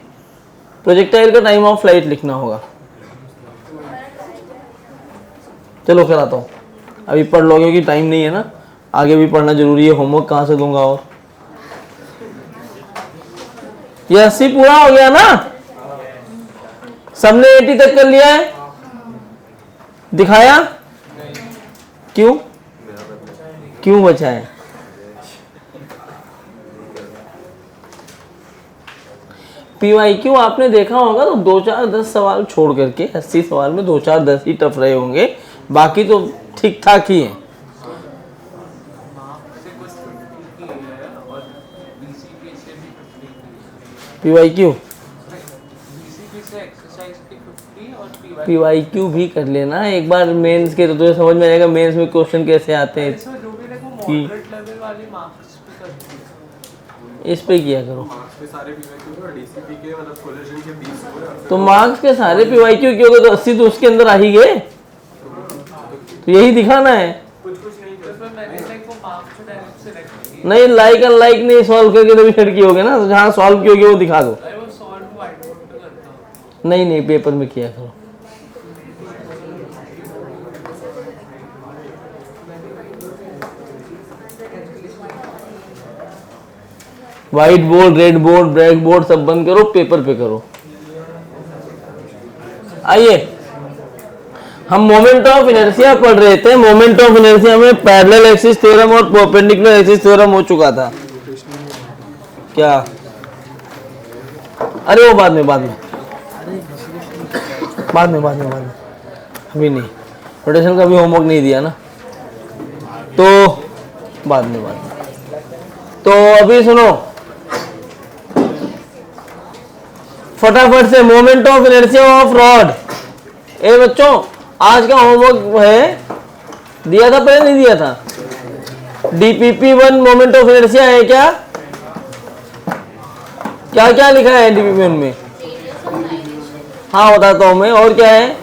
Speaker 1: प्रोजेक्टाइल का टाइम ऑफ फ्लाइट लिखना होगा। चलो कराता हूँ, अभी पढ़ लोगे कि टाइम नहीं है ना, आगे भी पढ़ना जरूरी है। होमवर्क कहाँ से दूंगा? और ये 80 पूरा हो गया ना, सबने 80 तक कर लिया है, दिखाया? क्यों क्यों बचा है? PYQ आपने देखा होगा तो 2-4-10 सवाल छोड़ करके 80 सवाल में 2-4-10 ही टफ रहे होंगे, बाकी तो ठीक ठाक ही है। PYQ भी कर लेना एक बार मेंस के, तो तुझे समझ में आएगा मेंस में क्वेश्चन कैसे आते हैं। इस पे किया करो तो मार्क्स के सारे PYQ के होगा तो 80 तो उसके अंदर आ ही गए, तो यही दिखाना है। नहीं लाइक अनलाइक नहीं सॉल्व करके तभी लड़की होगे ना, तो जहाँ सॉल्व की होगी वो दिखा दो। नहीं पेपर में किया करो। White board, red board, black board सब बंद करो, पेपर पे करो। आइए हम मोमेंट ऑफ इनर्शिया पढ़ रहे थे। मोमेंट ऑफ इनर्शिया में पैरेलल एक्सिस थ्योरम और परपेंडिकुलर एक्सिस थ्योरम हो चुका था क्या? अरे वो बाद में अभी नहीं, रोटेशन का भी होमवर्क नहीं दिया ना, तो बाद में। तो अभी सुनो फटाफट से, moment of inertia of rod. ए बच्चों आज का होमवर्क है, दिया था पहले नहीं दिया था? DPP1 मोमेंट ऑफ इनर्शिया है क्या? क्या क्या लिखा है DPP1 में? हाँ बताता हूं मैं, और क्या है?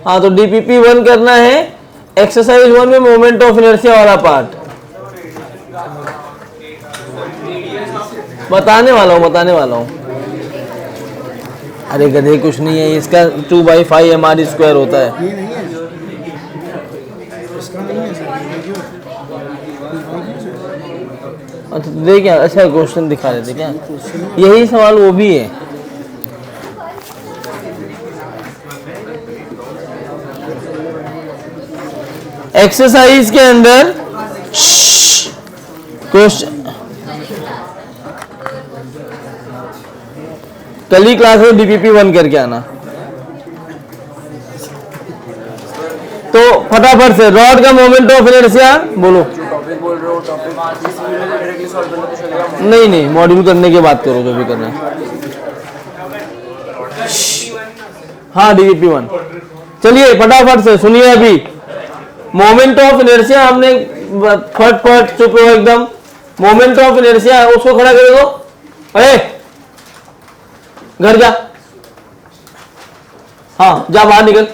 Speaker 1: हाँ तो DPP1 करना है, एक्सरसाइज 1 में मोमेंट ऑफ इनर्शिया वाला पार्ट बताने वाला हूँ। अरे गधे कुछ नहीं है, इसका 2/5 mr² होता है। अच्छा देख क्या अच्छा क्वेश्चन दिखा रहे थे क्या? यही सवाल वो भी है। एक्सरसाइज के अंदर क्वेश्चन कल ही क्लास में DPP1 करके आना। तो फटाफट से रॉड का मोमेंट ऑफ इनर्शिया बोलो। नहीं मॉड्यूल करने के बाद करो जो भी करना है। हाँ DPP1 चलिए फटाफट से सुनिए। अभी मोमेंट ऑफ इनर्शिया हमने फट चुप रहो एकदम। मोमेंट ऑफ इनर्शिया उसको खड़ा कर दो। अरे घर जा, हाँ जा बाहर निकल,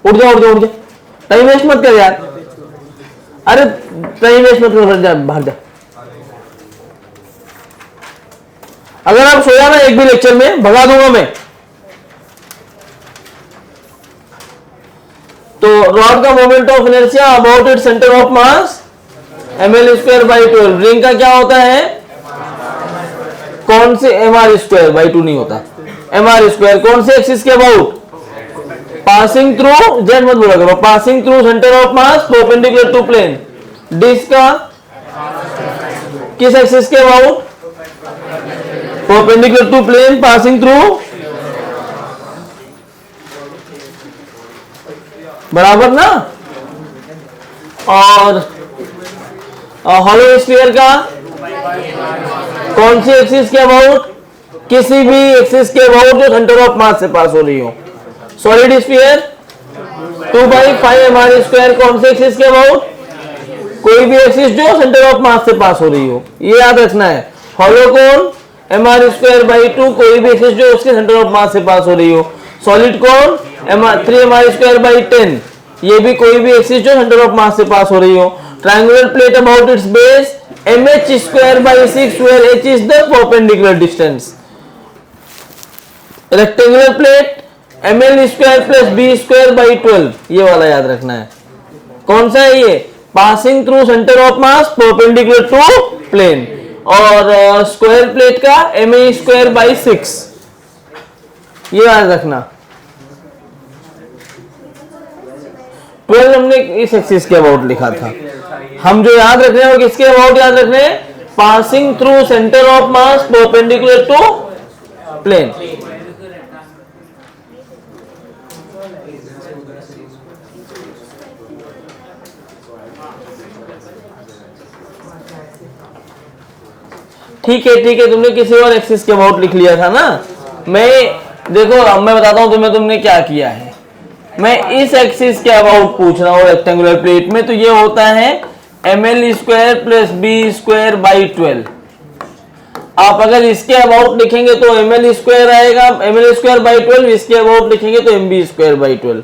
Speaker 1: उठ जा उठ जा उठ जा, टाइम वेस्ट मत कर यार, अरे टाइम वेस्ट मत कर, जा बाहर जा। अगर आप सोया ना एक भी लेक्चर में भगा दूंगा मैं। तो रॉड का moment of inertia about it centre of mass ml²/12। Ring का क्या होता है, कौन से mr²/2 नहीं होता, mr², कौन से एक्सिस के अबाउट, पासिंग थ्रू, जेड मत बोला करो, passing through centre of mass perpendicular to plane. Disc का किस एक्सिस के about, perpendicular to plane, passing through, बराबर ना। और हॉलो स्फीयर का कौन सी एक्सिस के अबाउट, किसी भी एक्सिस के अबाउट जो सेंटर ऑफ मास से पास हो रही हो। सॉलिड स्फीयर 2/5 कौन से एक्सिस के अबाउट, कोई भी एक्सिस जो सेंटर ऑफ मास से पास हो रही हो, ये याद रखना है। हॉलो कोन mr²/2, कोई भी एक्सिस जो उसके सेंटर ऑफ मास से पास हो रही हो। सॉलिड कोन 3mr²/10, ये भी कोई भी एक्सिस जो सेंटर ऑफ मास से पास हो रही हो। Triangular plate about it's base mh²/6, where h is the perpendicular distance। Rectangular plate ml² + b²/12, ये वाला याद रखना है। कौन सा है ये, passing through centre of mass perpendicular to plane. और स्क्वायर प्लेट का ma²/6, ये याद रखना। 12 हमने इस एक्सिस के अबाउट लिखा था, हम जो याद रख रहे हैं वो किसके अबाउट याद रख रहे हैं, passing through centre of mass perpendicular to plane. ठीक है, तुमने किसी और एक्सिस के अबाउट लिख लिया था ना। मैं देखो अब मैं बताता हूं तुम्हें, तुमने क्या किया है। मैं इस एक्सिस के अबाउट पूछ रहा हूं रेक्टेंगुलर प्लेट में, तो ये होता है ml² + b²/12। आप अगर इसके अबाउट लिखेंगे तो ml² आएगा, ml²/12, इसके अबाउट लिखेंगे तो mb²/12,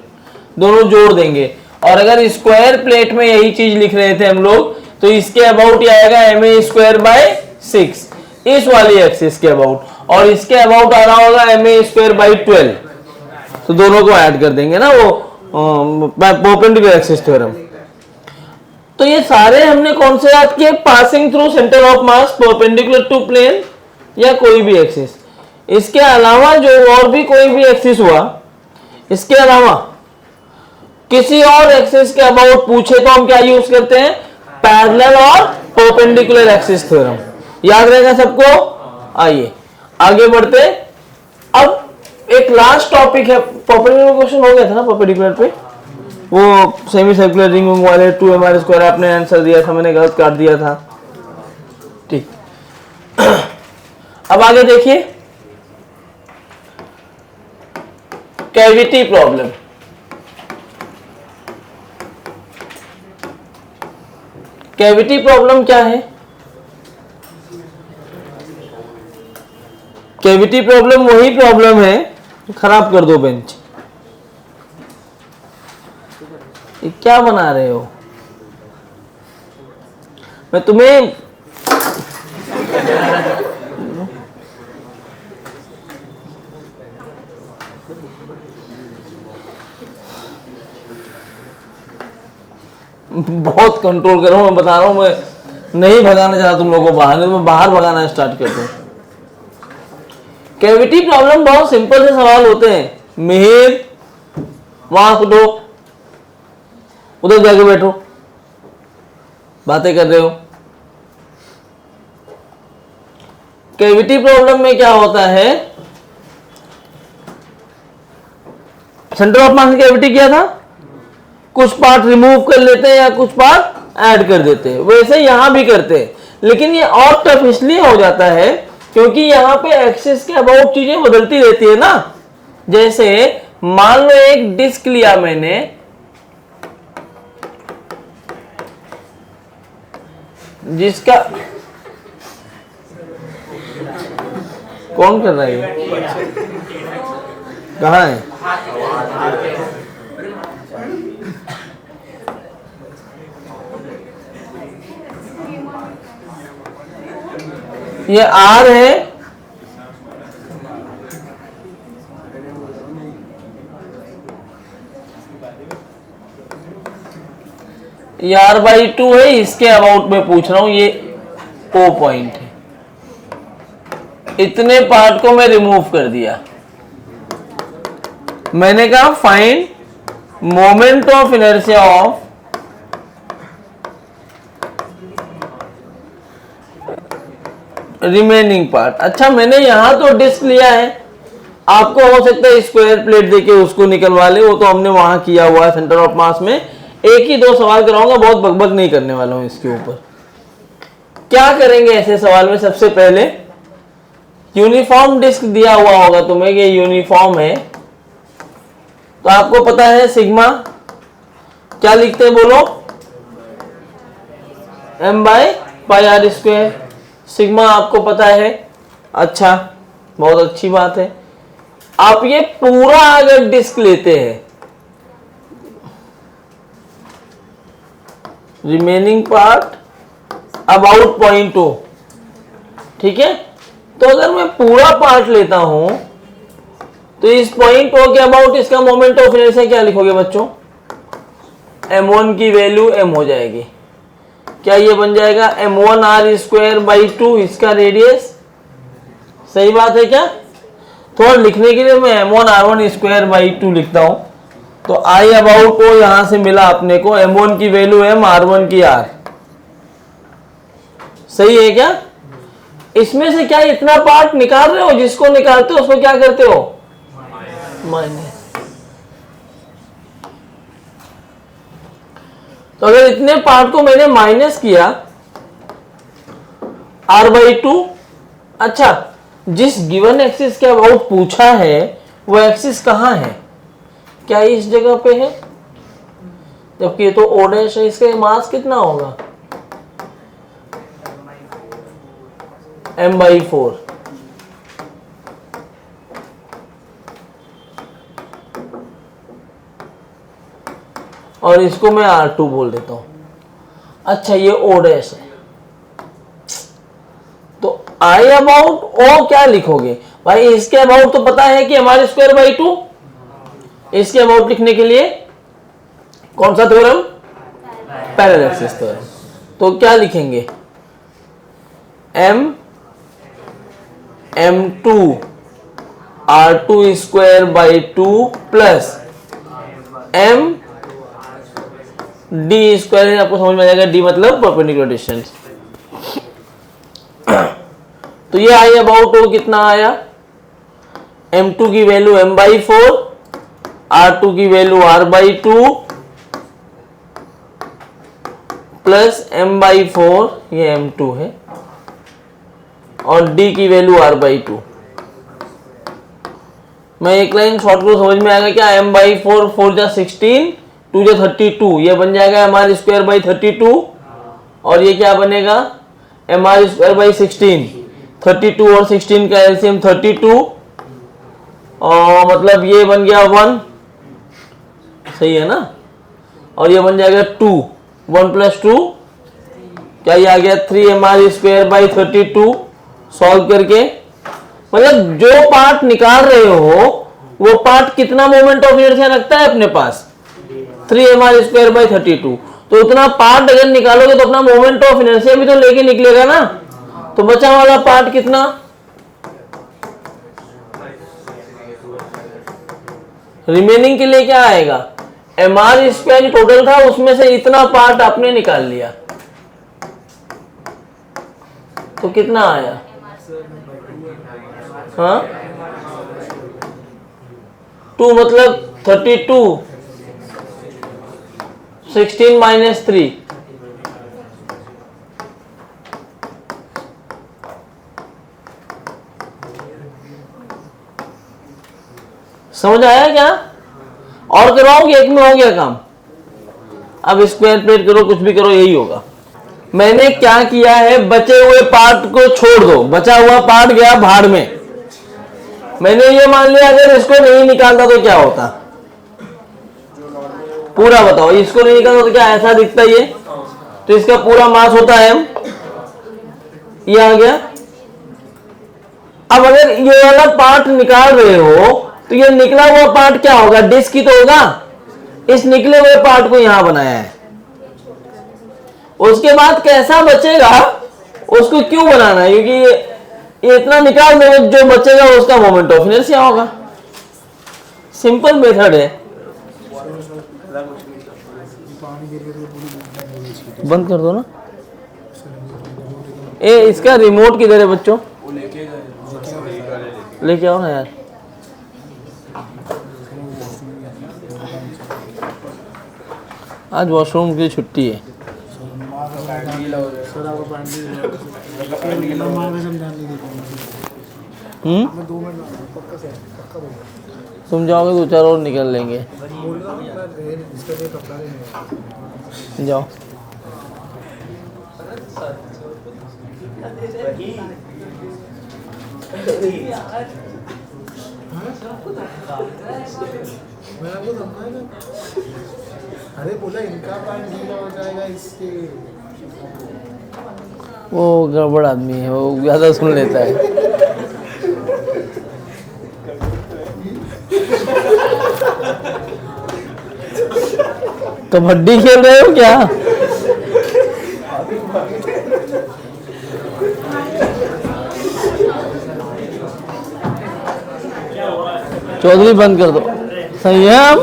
Speaker 1: दोनों जोड़ देंगे। और अगर स्क्वायर प्लेट में यही चीज लिख रहे थे हम लोग, तो इसके अबाउट ही आएगा ma²/6, इस वाली एक्सिस के अबाउट, और इसके अबाउट आ रहा होगा ma²/12, तो दोनों को ऐड कर देंगे ना, वो परपेंडिकुलर एक्सिस थ्योरम। तो ये सारे हमने कौन से याद किए, passing through centre of mass perpendicular to plane या कोई भी एक्सिस। इसके अलावा जो और भी कोई भी एक्सिस हुआ, इसके अलावा किसी और एक्सिस के अबाउट पूछे तो हम क्या यूज करते हैं, पैरेलल और परपेंडिकुलर एक्सिस थ्योरम। याद रहेगा सबको। आइए आगे बढ़ते। अब एक लास्ट टॉपिक है, परपेंडिकुलर क्वेश्चन हो गया था ना परपेंडिकुलर पे, वो सेमी सर्कुलर रिंग वाले 2mr², आपने आंसर दिया था, मैंने गलत काट दिया था। ठीक, अब आगे देखिए कैविटी प्रॉब्लम। कैविटी प्रॉब्लम क्या है, कैविटी प्रॉब्लम वही प्रॉब्लम है, खराब कर दो बेंच, ये क्या बना रहे हो, मैं तुम्हें बहुत कंट्रोल कर रहा हूं, मैं बता रहा हूं, मैं नहीं भगाना चाहता तुम लोगों को बाहर, नहीं तो मैं बाहर भगाना स्टार्ट कर दूं। कैविटी प्रॉब्लम बहुत सिंपल से सवाल होते हैं। मिहिर वहां उठो, उधर जाके बैठो, बातें कर रहे हो। कैविटी प्रॉब्लम में क्या होता है, सेंटर ऑफ मास की कैविटी क्या था, कुछ पार्ट रिमूव कर लेते हैं या कुछ पार्ट ऐड कर देते हैं, वैसे यहां भी करते हैं, लेकिन ये और टफ इसलिए हो जाता है क्योंकि यहां पे एक्सिस के अबाउट चीजें बदलती रहती है ना। जैसे मान लो एक डिस्क लिया मैंने, जिसका कौन कर रहा है, कहाँ है, ये आर है, ये r/2 है, इसके अबाउट में पूछ रहा हूं, ये O पॉइंट है। इतने पार्ट को मैं रिमूव कर दिया। मैंने कहा find moment of inertia of remaining part. अच्छा, मैंने यहां तो डिस्क लिया है, आपको हो सकता है स्क्वायर प्लेट देके उसको निकलवा ले, वो तो हमने वहां किया हुआ है सेंटर ऑफ मास में। एक ही दो सवाल कराऊंगा, बहुत बकबक नहीं करने वाला हूं इसके ऊपर। क्या करेंगे ऐसे सवाल में? सबसे पहले यूनिफॉर्म डिस्क दिया हुआ होगा तुम्हें, ये यूनिफॉर्म है, तो आपको पता है सिग्मा क्या लिखते हैं बोलो? m/πr²। सिग्मा आपको पता है। अच्छा, बहुत अच्छी बात है। आप ये पूरा अगर डिस्क लेते हैं, remaining part about point O, ठीक है, तो अगर मैं पूरा पार्ट लेता हूं तो इस पॉइंट O के अबाउट इसका मोमेंट ऑफ इनर्शिया क्या लिखोगे बच्चों? m1 की वैल्यू m हो जाएगी। क्या ये बन जाएगा m1r²/2, इसका रेडियस। सही बात है क्या? थोड़ा लिखने के लिए मैं m1r1² लिखता हूं, तो I अबाउट O यहां से मिला अपने को, m1 की वैल्यू m, r1 की r। सही है क्या? इसमें से क्या इतना पार्ट निकाल रहे हो? जिसको निकालते हो उसको क्या करते हो? माइनस। तो अगर इतने पार्ट को मैंने माइनस किया r/2, अच्छा, जिस गिवन एक्सिस के अबाउट पूछा है वो एक्सिस कहां है? क्या इस जगह पे है? जबकि ये तो O' है, इसका मास कितना होगा? m/4। और इसको मैं r2 बोल देता हूं। अच्छा, ये O' है, तो I अबाउट O क्या लिखोगे भाई? इसके अबाउट तो पता है कि m²/2। इसके अबाउट लिखने के लिए कौन सा थ्योरम? Parallel axis theorem. तो क्या लिखेंगे? m2 r2²/2 plus m d²। आपको समझ में आ जाएगा, d मतलब परपेंडिकुलर डिस्टेंस। तो ये I अबाउट O कितना आया? m2 की वैल्यू m/4, r2 की वैल्यू r/2 प्लस m/4, ये m2 है, और d की वैल्यू r/2। मैं एक लाइन शॉर्ट को समझ में आएगा क्या? m/4, 4 जा 16, 2 जा 32, ये बन जाएगा mr²/32। और ये क्या बनेगा? mr²/16। 32 और 16 का एलसीएम 32, और मतलब ये बन गया 1। सही है ना? और ये बन जाएगा 2, 1 + 2, क्या ये आ गया 3 mr²/32। सॉल्व करके मतलब जो पार्ट निकाल रहे हो वो पार्ट कितना मोमेंट ऑफ इनर्शिया रखता है अपने पास? 3 mr²/32। तो उतना पार्ट अगर निकालोगे तो अपना मोमेंट ऑफ इनर्शिया भी तो लेके निकलेगा ना। तो बचा वाला पार्ट कितना? रिमेनिंग के लिए क्या आएगा? mr² टोटल था, उसमें से इतना पार्ट आपने निकाल लिया, तो कितना आया? हाँ, 2 मतलब 32, 16 - 3। समझ आया क्या? और करवाओगे? एक में हो गया काम। अब स्क्वायर प्लेट करो, कुछ भी करो, यही होगा। मैंने क्या किया है, बचे हुए पार्ट को छोड़ दो, बचा हुआ पार्ट गया भाड़ में। मैंने ये मान लिया अगर इसको नहीं निकालता तो क्या होता? पूरा बताओ, इसको नहीं निकालता तो क्या ऐसा दिखता ये? तो इसका पूरा मास होता है m, ये आ गया अब अगर ये वाला पार्ट निकाल रहे हो तो ये निकला हुआ पार्ट क्या होगा, डिस्क ही तो होगा। इस निकले हुए पार्ट को यहां बनाया है, उसके बाद कैसा बचेगा उसको क्यों बनाना है, क्योंकि ये इतना निकाल देंगे, जो बचेगा उसका मोमेंट ऑफ इनर्शिया होगा। सिंपल मेथड है। बंद कर दो ना। ए इसका रिमोट किधर है बच्चों, लेके आओ ना यार। आज वॉशरूम की छुट्टी है। तुम जाओगे 2-4 और निकल लेंगे। जाओ।
Speaker 2: अरे बोला इनका पानी गीला हो जाएगा इसके।
Speaker 1: वो गड़बड़ आदमी है, वो ज्यादा सुन लेता है। कबड्डी खेल रहे हो क्या? चौधरी बंद कर दो। संयम,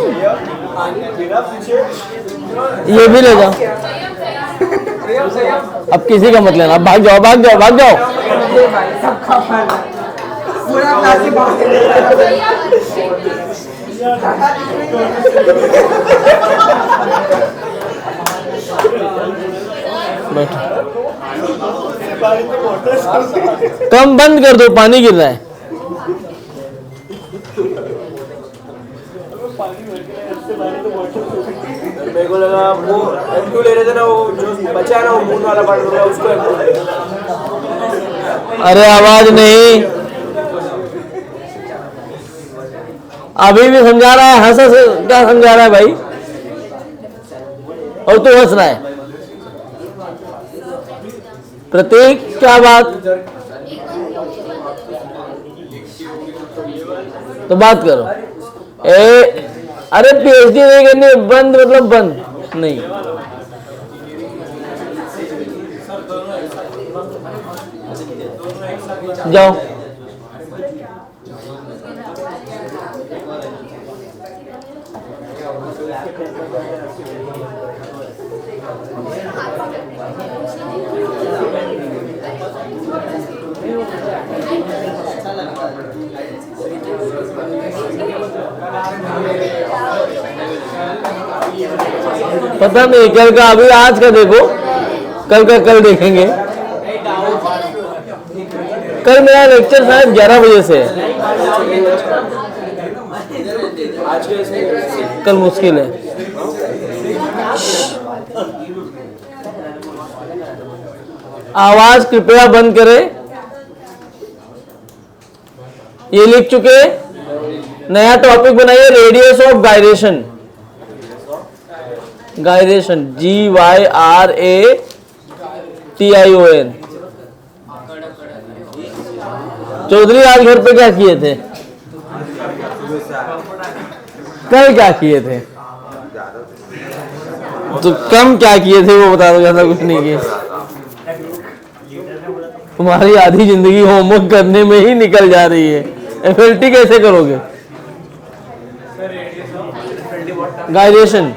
Speaker 1: ये भी ले जाओ। अब किसी का मत लेना, भाग जाओ भाग जाओ भाग जाओ। कम बंद कर दो, पानी गिर रहा है।
Speaker 3: मेरे को लगा वो M2 ले रहे थे ना, वो जो बचा है ना वो मून वाला पार्ट होगा उसको M2 ले।
Speaker 1: अरे आवाज नहीं, अभी भी समझा रहा है। हंस क्या समझा रहा है भाई, और तू हंस रहा है। प्रतीक क्या बात, तो बात करो। अरे पीएचडी नहीं करनी, बंद मतलब बंद नहीं। जाओ। पता नहीं कल का, अभी आज का देखो, कल का कल देखेंगे। कल मेरा लेक्चर शायद 11 बजे से है, कल मुश्किल है। आवाज कृपया बंद करें। ये लिख चुके, नया टॉपिक बनाइए, radius of gyration. Gyration GYRATION। Chaudhary आज घर पे क्या किए थे, कल क्या किए थे, तो कम क्या किए थे वो बता दो, ज्यादा कुछ नहीं किए। तुम्हारी आधी जिंदगी होमवर्क करने में ही निकल जा रही है, FLT कैसे करोगे। गायरेशन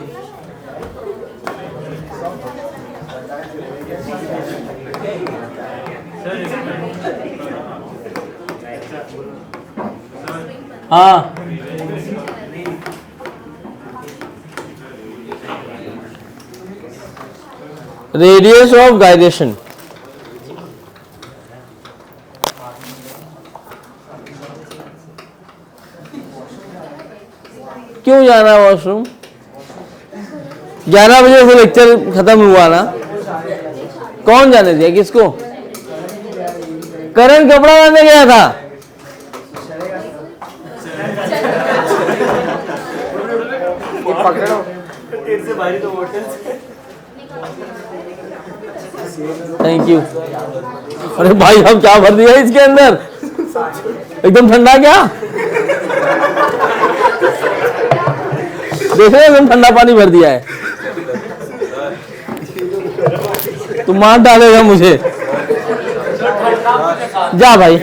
Speaker 1: हाँ, रेडियस ऑफ गायरेशन। क्यों जाना वॉशरूम, 11 बजे से लेक्चर खत्म हुआ ना। कौन जाने दिया किसको, करण कपड़ा लाने गया था। Thank you. अरे भाई हम क्या भर दिया इसके अंदर, एकदम ठंडा क्या? देख रहे हो एकदम ठंडा पानी भर दिया है। तू मार डालेगा मुझे। जा भाई।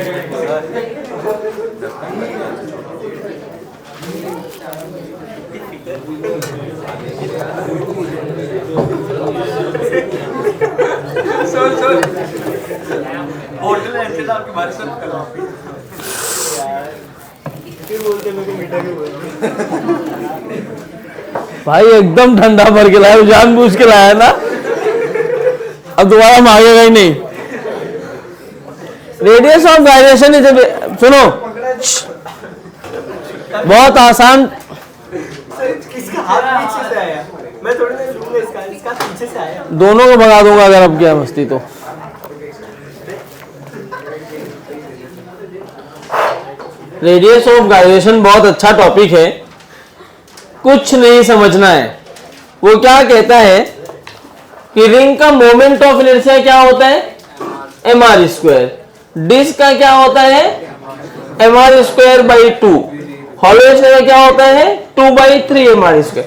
Speaker 3: होटल ऐसे था आपके बारे में फिर बोलते मेरे को मीठा क्यों बोलते?
Speaker 1: भाई एकदम ठंडा भर के लाया, जानबूझ के लाया ना, अब दोबारा मांगेगा ही नहीं। रेडियस ऑफ गायरेशन इज, सुनो बहुत आसान।
Speaker 3: किसका हाथ पीछे से आया? मैं थोड़ी देर लूंगा इसका पीछे से आया।
Speaker 1: दोनों को भगा दूंगा अगर अब क्या मस्ती तो। रेडियस ऑफ गायरेशन बहुत अच्छा टॉपिक है, कुछ नहीं समझना है। वो क्या कहता है कि रिंग का मोमेंट ऑफ इनर्शिया क्या होता है? mr²। डिस्क का क्या होता है? mr²/2। हॉलो का क्या होता है? 2/3 mr²।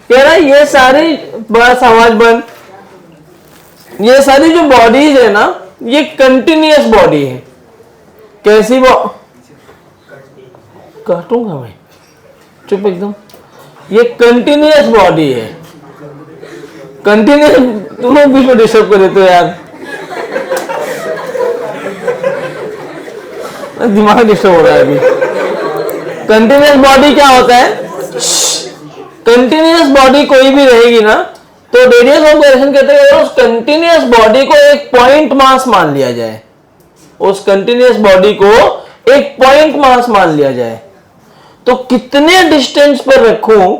Speaker 1: कह रहा है ये सारी बड़ा समाज बन, ये सारी जो बॉडीज है ना, ये कंटिन्यूअस बॉडी है। कैसी काटूंगा मैं, चुप एकदम। ये कंटिन्यूअस बॉडी है, कंटिन्यूअस। तुम लोग बीच में डिस्टर्ब कर देते हो यार, दिमाग डिस्टर्ब हो रहा है अभी। कंटिन्यूअस बॉडी क्या होता है? कंटिन्यूअस बॉडी कोई भी रहेगी ना, तो रेडियस ऑफ गायरेशन कहते हैं उस कंटिन्यूअस बॉडी को एक पॉइंट मास मान लिया जाए। उस कंटिन्यूअस बॉडी को एक पॉइंट मास मान लिया जाए। तो कितने डिस्टेंस पर रखूं,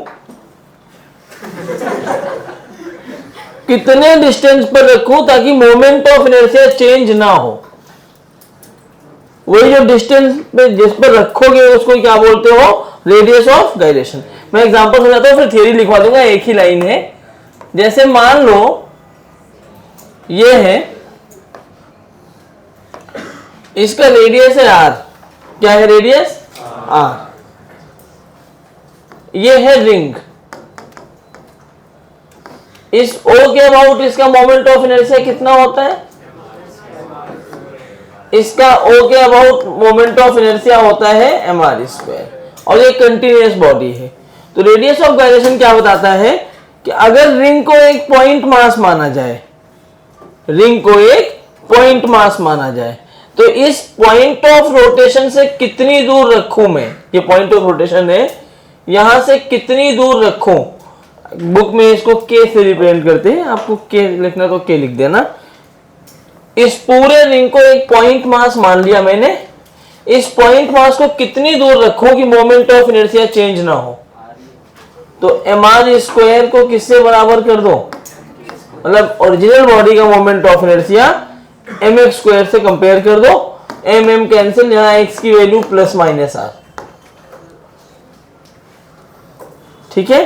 Speaker 1: कितने डिस्टेंस पर रखूं ताकि मोमेंट ऑफ इनर्शिया चेंज ना हो? वही जो डिस्टेंस पे जिस पर रखोगे उसको क्या बोलते हो? Radius of gyration. मैं एग्जांपल समझाता हूं, फिर थ्योरी लिखवा दूंगा, एक ही लाइन है। जैसे मान लो ये है, इसका रेडियस है r। क्या है रेडियस? r। ये है रिंग। इस O के अबाउट इसका मोमेंट ऑफ इनर्शिया कितना होता है? इसका O के अबाउट मोमेंट ऑफ इनर्शिया होता है mr²। और ये कंटिन्यूअस बॉडी है। तो रेडियस ऑफ गायरेशन क्या बताता है कि अगर रिंग को एक पॉइंट मास माना जाए, रिंग को एक पॉइंट मास माना जाए, तो इस पॉइंट ऑफ रोटेशन से कितनी दूर रखूं मैं? ये पॉइंट ऑफ रोटेशन है, यहां से कितनी दूर रखूं? बुक में इसको के से रिप्रेजेंट करते हैं, आपको के लिखना तो के लिख देना। इस पूरे रिंग को एक पॉइंट मास मान लिया मैंने। इस पॉइंट मास को कितनी दूर रखूं कि मोमेंट ऑफ इनर्शिया चेंज ना हो? तो mr² को किससे बराबर कर दो? मतलब ओरिजिनल बॉडी का मोमेंट ऑफ इनर्शिया mx² से कंपेयर कर दो। m कैंसिल, यहां x की वैल्यू +-r। ठीक है,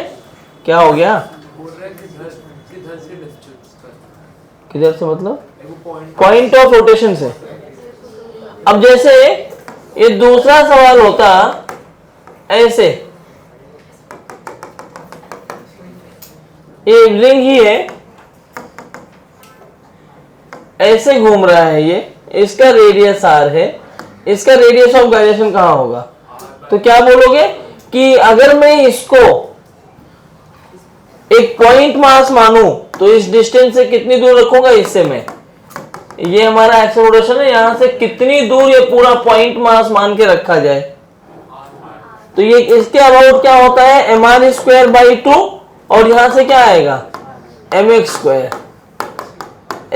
Speaker 1: क्या हो गया? किधर से मतलब? पॉइंट ऑफ रोटेशन से। अब जैसे ये दूसरा सवाल होता ऐसे, ये रिंग ही है, ऐसे घूम रहा है ये, इसका रेडियस r है, इसका रेडियस ऑफ गायरेशन कहां होगा? तो क्या बोलोगे कि अगर मैं इसको एक पॉइंट मास मानूं तो इस डिस्टेंस से कितनी दूर रखूंगा? इससे मैं, ये हमारा एक्सेलरेशन है, यहां से कितनी दूर ये पूरा पॉइंट मास मान के रखा जाए? तो ये इसके अबाउट क्या होता है? mr²/2। और यहां से क्या आएगा? mx²।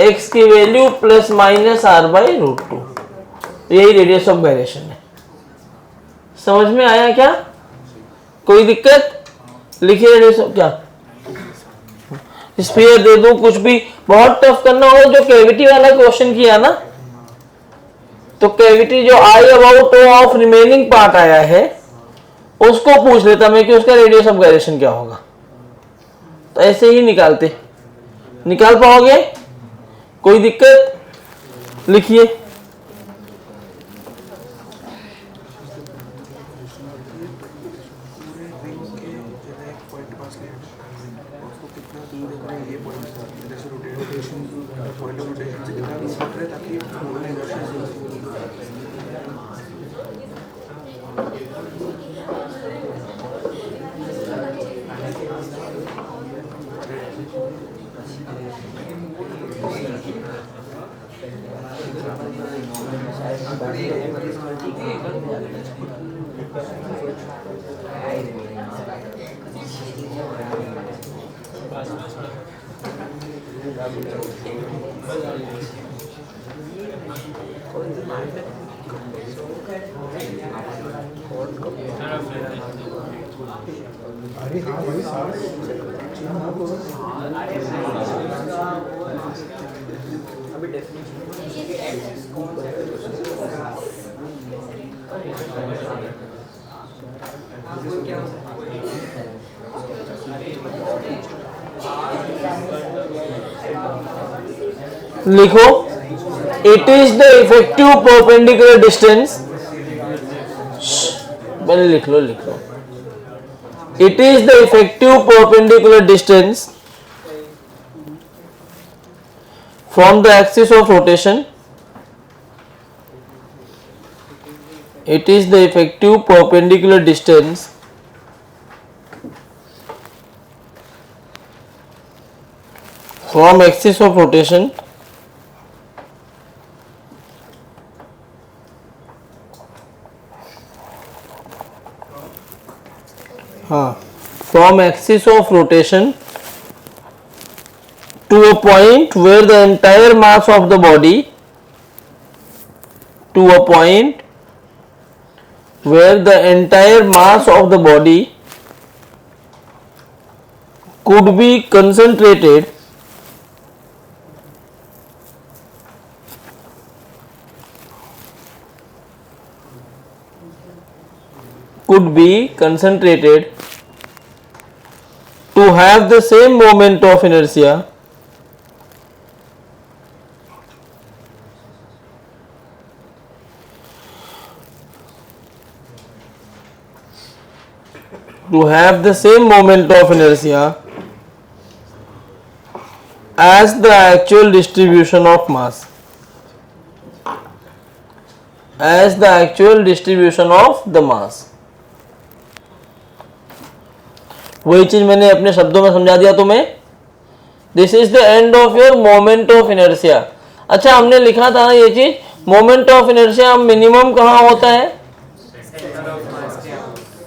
Speaker 1: x की वैल्यू +-r/√2। यही रेडियस ऑफ गायरेशन है। समझ में आया क्या? कोई दिक्कत? लिखिए रेडियस ऑफ क्या? स्फीयर दे दूं, कुछ भी बहुत टफ करना हो। जो कैविटी वाला क्वेश्चन किया ना, तो कैविटी जो आई अबाउट ऑफ रिमेनिंग पार्ट आया है उसको पूछ लेता मैं कि उसका रेडियस ऑफ गायरेशन क्या होगा। तो ऐसे ही निकालते, निकाल पाओगे? कोई दिक्कत? लिखिए
Speaker 4: कितना दूर अपने ये पॉइंट था, जैसे रोटेशन पॉइंट ऑफ रोटेशन से कितना दूर हट रहे ताकि मोमेंट इनर्शिया से
Speaker 2: अरे हाँ भाई सारे
Speaker 1: लिखो, it is the effective perpendicular distance, पहले लिख लो, it is the effective perpendicular distance from the axis of rotation, it is the effective perpendicular distance from axis of rotation from axis of rotation to a point where the entire mass of the body, to a point where the entire mass of the body could be concentrated to have the same moment of inertia as the actual distribution of mass, वही चीज मैंने अपने शब्दों में समझा दिया तुम्हें। This is the end of your moment of inertia. अच्छा, हमने लिखा था ना ये चीज, मोमेंट ऑफ इनर्शिया मिनिमम कहाँ होता है?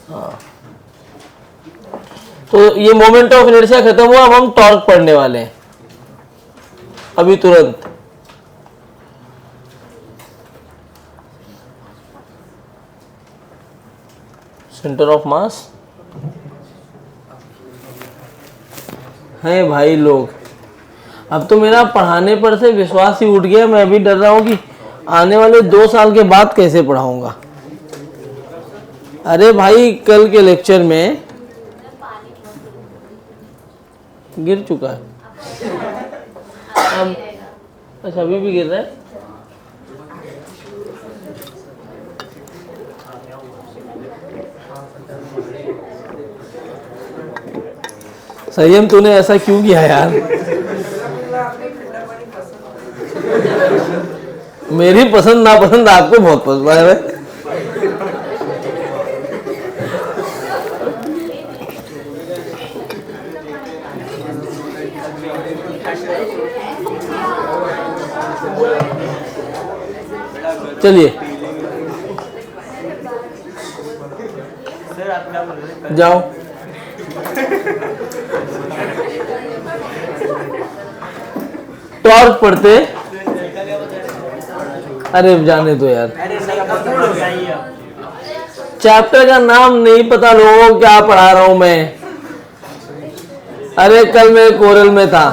Speaker 1: हाँ, तो ये मोमेंट ऑफ इनर्शिया खत्म हुआ, अब हम टॉर्क पढ़ने वाले हैं अभी तुरंत। सेंटर ऑफ मास है भाई लोग। अब तो मेरा पढ़ाने पर से विश्वास ही उठ गया। मैं अभी डर रहा हूं कि आने वाले 2 साल के बाद कैसे पढ़ाऊंगा। अरे भाई, कल के लेक्चर में गिर चुका है। अब अच्छा, अभी भी गिर रहा है। संयम, तूने ऐसा क्यों किया यार? मेरी पसंद नापसंद आपको बहुत पसंद है। चलिए जाओ। टॉर्क पढ़ते। अरे जाने दो यार, चैप्टर का नाम नहीं पता लोगों को क्या पढ़ा रहा हूं मैं। अरे कल मैं कोरल में था।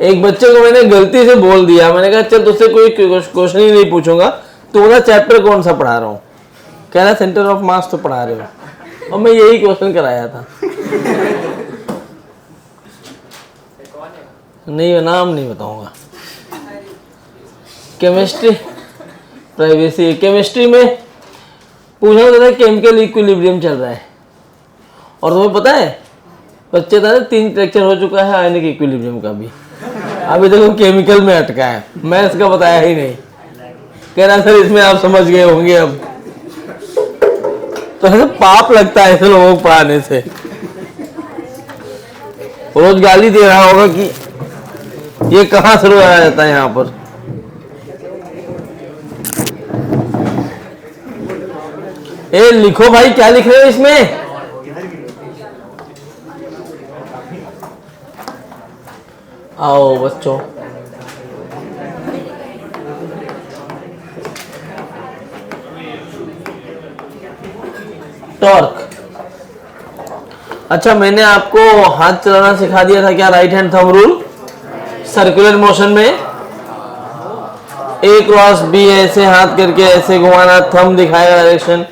Speaker 1: एक बच्चे को मैंने गलती से बोल दिया, मैंने कहा चल तुझसे कोई क्वेश्चन ही नहीं पूछूंगा, तो बोला चैप्टर कौन सा पढ़ा रहा हूँ? कह रहा सेंटर ऑफ मास तो पढ़ा रहे हो, और मैं यही क्वेश्चन कराया था। नहीं, नाम नहीं बताऊंगा। Chemistry, privacy. केमिस्ट्री में पूछा था केमिकल इक्विलिब्रियम चल रहा है, और तुम्हें पता है बच्चे था 3 लेक्चर हो चुका है आयनिक इक्विलिब्रियम का भी, अभी देखो केमिकल में अटका है, मैं इसका बताया ही नहीं। कह रहा सर इसमें आप समझ गए होंगे अब। तो ऐसे पाप लगता है ऐसे लोगों को पढ़ाने से, रोज गाली दे रहा होगा कि ये कहाँ शुरू आ जाता है यहाँ पर। ए लिखो भाई, क्या लिख रहे हो इसमें? आओ बच्चों, टॉर्क। अच्छा, मैंने आपको हाथ चलाना सिखा दिया था क्या, right hand thumb rule, circular motion में A क्रॉस B ऐसे हाथ करके ऐसे घुमाना, थंब दिखाएगा डायरेक्शन।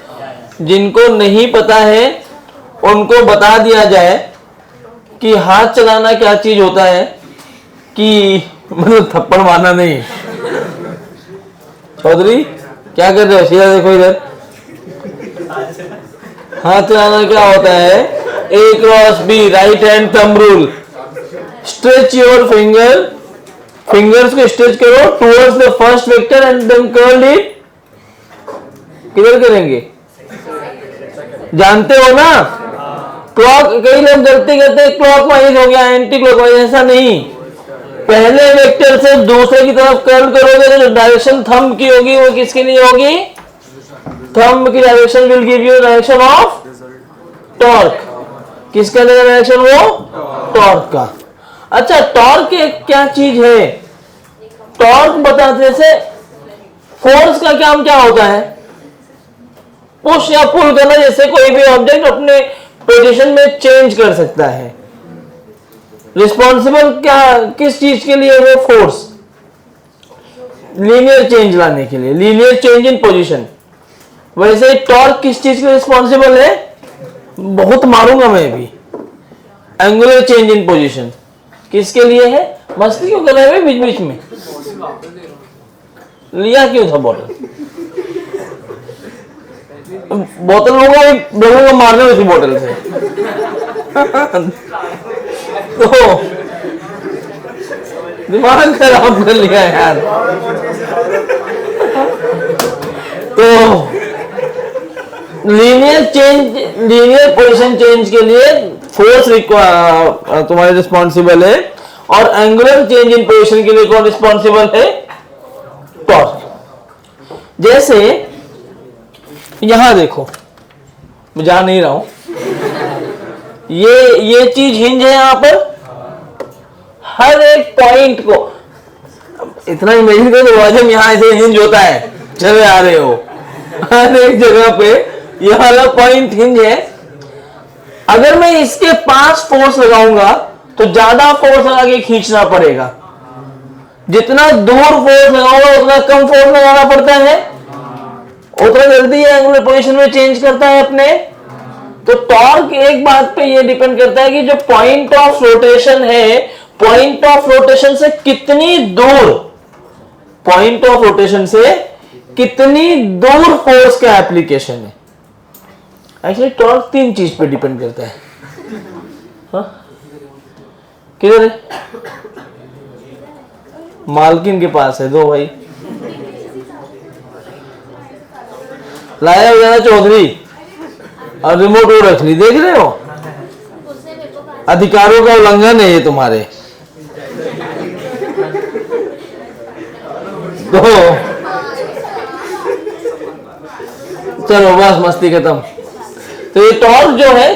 Speaker 1: जिनको नहीं पता है उनको बता दिया जाए कि हाथ चलाना क्या चीज होता है, कि मतलब थप्पड़ मारना नहीं। चौधरी क्या कर रहे हो, सीधा देखो इधर। हाथ चलाना क्या होता है, A cross B, right hand thumb rule. Stretch your fingers को स्ट्रेच करो towards the first vector and then curl it. किधर करेंगे, जानते हो ना? क्लॉक, कई लोग गलती करते हैं क्लॉक वाइज हो गया, एंटी क्लॉक वाइज, ऐसा नहीं। पहले वेक्टर से दूसरे की तरफ कर्ल करोगे तो जो डायरेक्शन थंब की होगी वो किसके लिए होगी, थंब की direction will give you direction of torque. किसका लेगा डायरेक्शन, वो टॉर्क का। अच्छा, टॉर्क एक क्या चीज है, टॉर्क बताते से फोर्स का काम क्या होता है, पुश या पुल करना, जैसे कोई भी ऑब्जेक्ट अपने पोजीशन में चेंज कर सकता है। रिस्पॉन्सिबल क्या, किस चीज के लिए, वो फोर्स, लीनियर चेंज लाने के लिए, लीनियर चेंज इन पोजीशन। वैसे टॉर्क किस चीज के रिस्पॉन्सिबल है, बहुत मारूंगा मैं भी, एंगुलर चेंज इन पोजीशन किसके लिए है। मस्ती क्यों कर रहे हैं बीच बीच में, लिया क्यों था बॉटल, बोतल लोगों को मारने हुई थी बोतल से। तो दिमाग खराब कर लिया यार। तो लीनियर पोजीशन चेंज के लिए फोर्स तुम्हारे रिस्पॉन्सिबल है, और एंगुलर चेंज इन पोजीशन के लिए कौन रिस्पॉन्सिबल है, टॉर्क। जैसे यहां देखो, मैं जा नहीं रहा हूं, ये चीज हिंज है यहां पर, हर एक पॉइंट को इतना इमेजिन करो, जब यहां ऐसे हिंज होता है, चले आ रहे हो, हर एक जगह पे यह वाला पॉइंट हिंज है। अगर मैं इसके पास फोर्स लगाऊंगा तो ज्यादा फोर्स लगा के खींचना पड़ेगा, जितना दूर फोर्स लगाऊंगा उतना कम फोर्स लगाना पड़ता है, उतना जल्दी एंगुलर पोजीशन में चेंज करता है अपने। तो टॉर्क एक बात पे ये डिपेंड करता है कि जो पॉइंट ऑफ रोटेशन है, पॉइंट ऑफ रोटेशन से कितनी दूर, पॉइंट ऑफ रोटेशन से कितनी दूर फोर्स का एप्लीकेशन है। एक्चुअली टॉर्क 3 चीज पे डिपेंड करता है। किधर है, मालकिन के पास है, दो भाई लाया हुआ चौधरी, और रिमोट वो रख ली, देख रहे हो, अधिकारों का उल्लंघन है ये तुम्हारे। तो चलो बस मस्ती खत्म। तो ये टॉर्क जो है,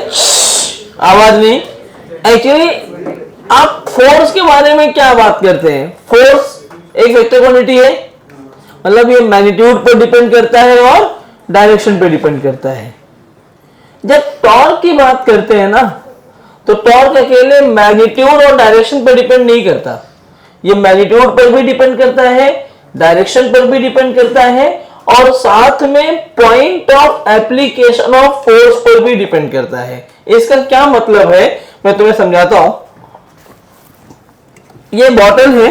Speaker 1: आवाज नहीं, एक्चुअली आप फोर्स के बारे में क्या बात करते हैं, फोर्स एक वेक्टर क्वांटिटी है, मतलब ये मैग्नीट्यूड पर डिपेंड करता है और डायरेक्शन पे डिपेंड करता है। जब टॉर्क की बात करते हैं ना, तो टॉर्क अकेले मैग्नीट्यूड और डायरेक्शन पर डिपेंड नहीं करता, ये मैग्नीट्यूड पर भी डिपेंड करता है, डायरेक्शन पर भी डिपेंड करता है, और साथ में point of application of force पर भी डिपेंड करता है। इसका क्या मतलब है, मैं तुम्हें समझाता हूं। ये बॉटल है,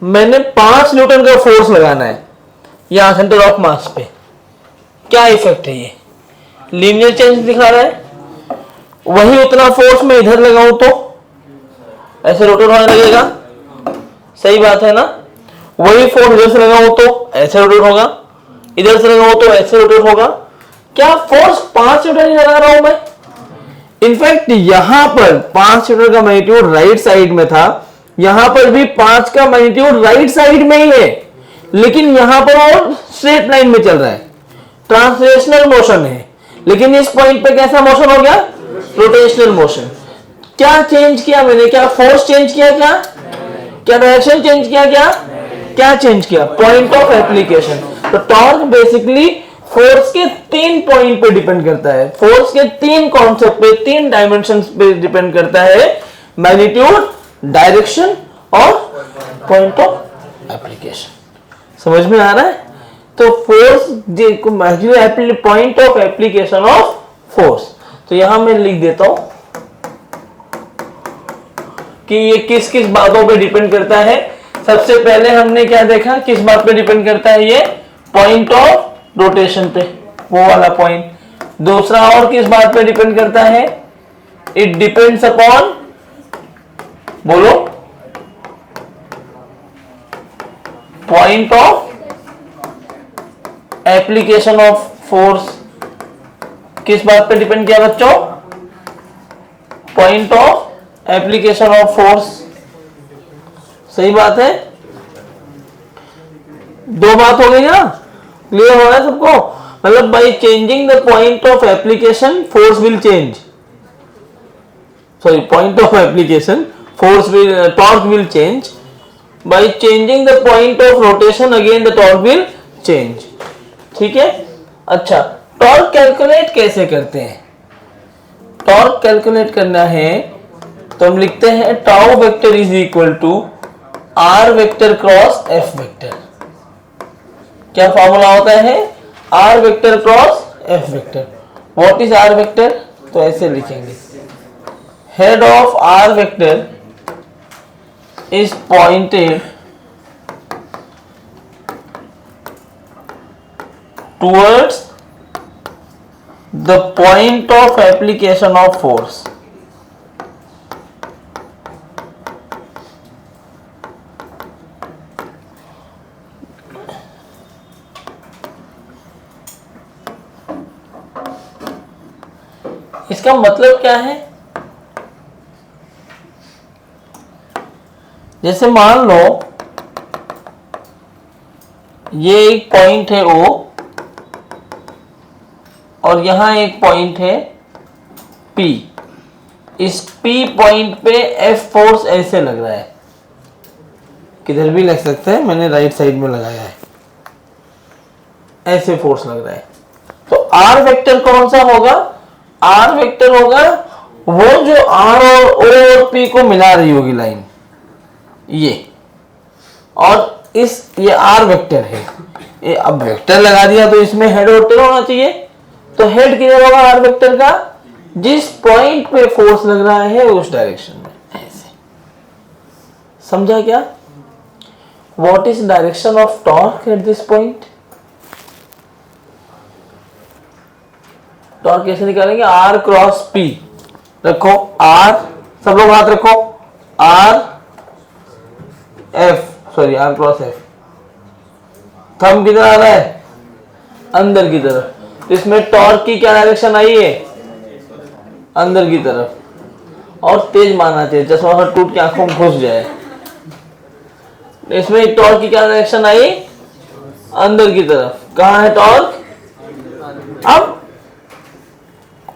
Speaker 1: मैंने 5 न्यूटन का फोर्स लगाना है यहां सेंटर ऑफ मास पे, क्या इफेक्ट है, ये लीनियर चेंज दिखा रहा है। वही उतना फोर्स में इधर लगाऊं तो ऐसे रोटेट होने लगेगा, सही बात है ना। वही फोर्स इधर से लगाऊं तो ऐसे रोटेट होगा, इधर से लगाऊं तो ऐसे रोटेट होगा। क्या फोर्स 5 न्यूटन ही लगा रहा हूं मैं? इनफैक्ट यहां पर 5 न्यूटन का मैग्नीट्यूड राइट साइड में था, यहां पर भी 5 का मैग्नीट्यूड राइट साइड में ही है, लेकिन यहां पर और स्ट्रेट लाइन में चल रहा है, ट्रांसलेशनल मोशन है। लेकिन इस पॉइंट पे कैसा मोशन हो गया? Rotational motion. क्या चेंज किया मैंने? क्या फोर्स चेंज किया? क्या डायरेक्शन चेंज किया? क्या चेंज किया? Point of application. तो टॉर्क बेसिकली फोर्स के 3 पॉइंट पे डिपेंड करता है, फोर्स के 3 कॉन्सेप्ट पे, 3 डायमेंशन पे डिपेंड करता है, मैग्नीट्यूड, डायरेक्शन और पॉइंट ऑफ एप्लीकेशन। समझ में आ रहा है? तो force point of application of force. तो यहां मैं लिख देता हूं कि ये किस किस बातों पे डिपेंड करता है। सबसे पहले हमने क्या देखा, किस बात पे डिपेंड करता है? ये पॉइंट ऑफ रोटेशन पे, वो वाला पॉइंट। दूसरा और किस बात पे डिपेंड करता है? इट डिपेंड्स अपॉन, बोलो, point of application of force. किस बात पे डिपेंड किया बच्चों? Point of application of force. सही बात है? 2 बात हो गई ना? क्लियर हो रहा है सबको? मतलब by changing the point of application force will change, sorry point of application force will, torque will change. By changing the point of rotation again the torque will change. ठीक है? अच्छा, टॉर्क कैलकुलेट कैसे करते हैं? Torque calculate करना है तो हम लिखते हैं tau vector is equal to R vector cross F vector. क्या फॉर्मूला होता है? R vector cross F vector. What is R vector? तो ऐसे लिखेंगे, head of R vector is pointed towards the point of application of force। इसका मतलब क्या है? जैसे मान लो ये एक पॉइंट है O और यहां एक पॉइंट है P। इस P पॉइंट पे F फोर्स ऐसे लग रहा है, किधर भी लग सकता है, मैंने राइट साइड में लगाया है, ऐसे फोर्स लग रहा है। तो R वेक्टर कौन सा होगा? R वेक्टर होगा वो जो R और O और P को मिला रही होगी लाइन, ये, और ये R वेक्टर है। ये अब वेक्टर लगा दिया तो इसमें हेड और टेल होना चाहिए। तो हेड किधर होगा आर वेक्टर का? जिस पॉइंट पे फोर्स लग रहा है उस डायरेक्शन में, ऐसे। समझा क्या? What is direction of torque at this point? Torque कैसे निकालेंगे? R cross P. रखो आर, सब लोग हाथ रखो, R F, sorry R cross F. Thumb किधर आ रहा है? अंदर की तरफ। इसमें टॉर्क की क्या डायरेक्शन आई है? अंदर की तरफ। और तेज मारना चाहिए, चश्मा सा टूट के आंखों में घुस जाए। इसमें टॉर्क की क्या डायरेक्शन आई? अंदर की तरफ। कहाँ है टॉर्क? अब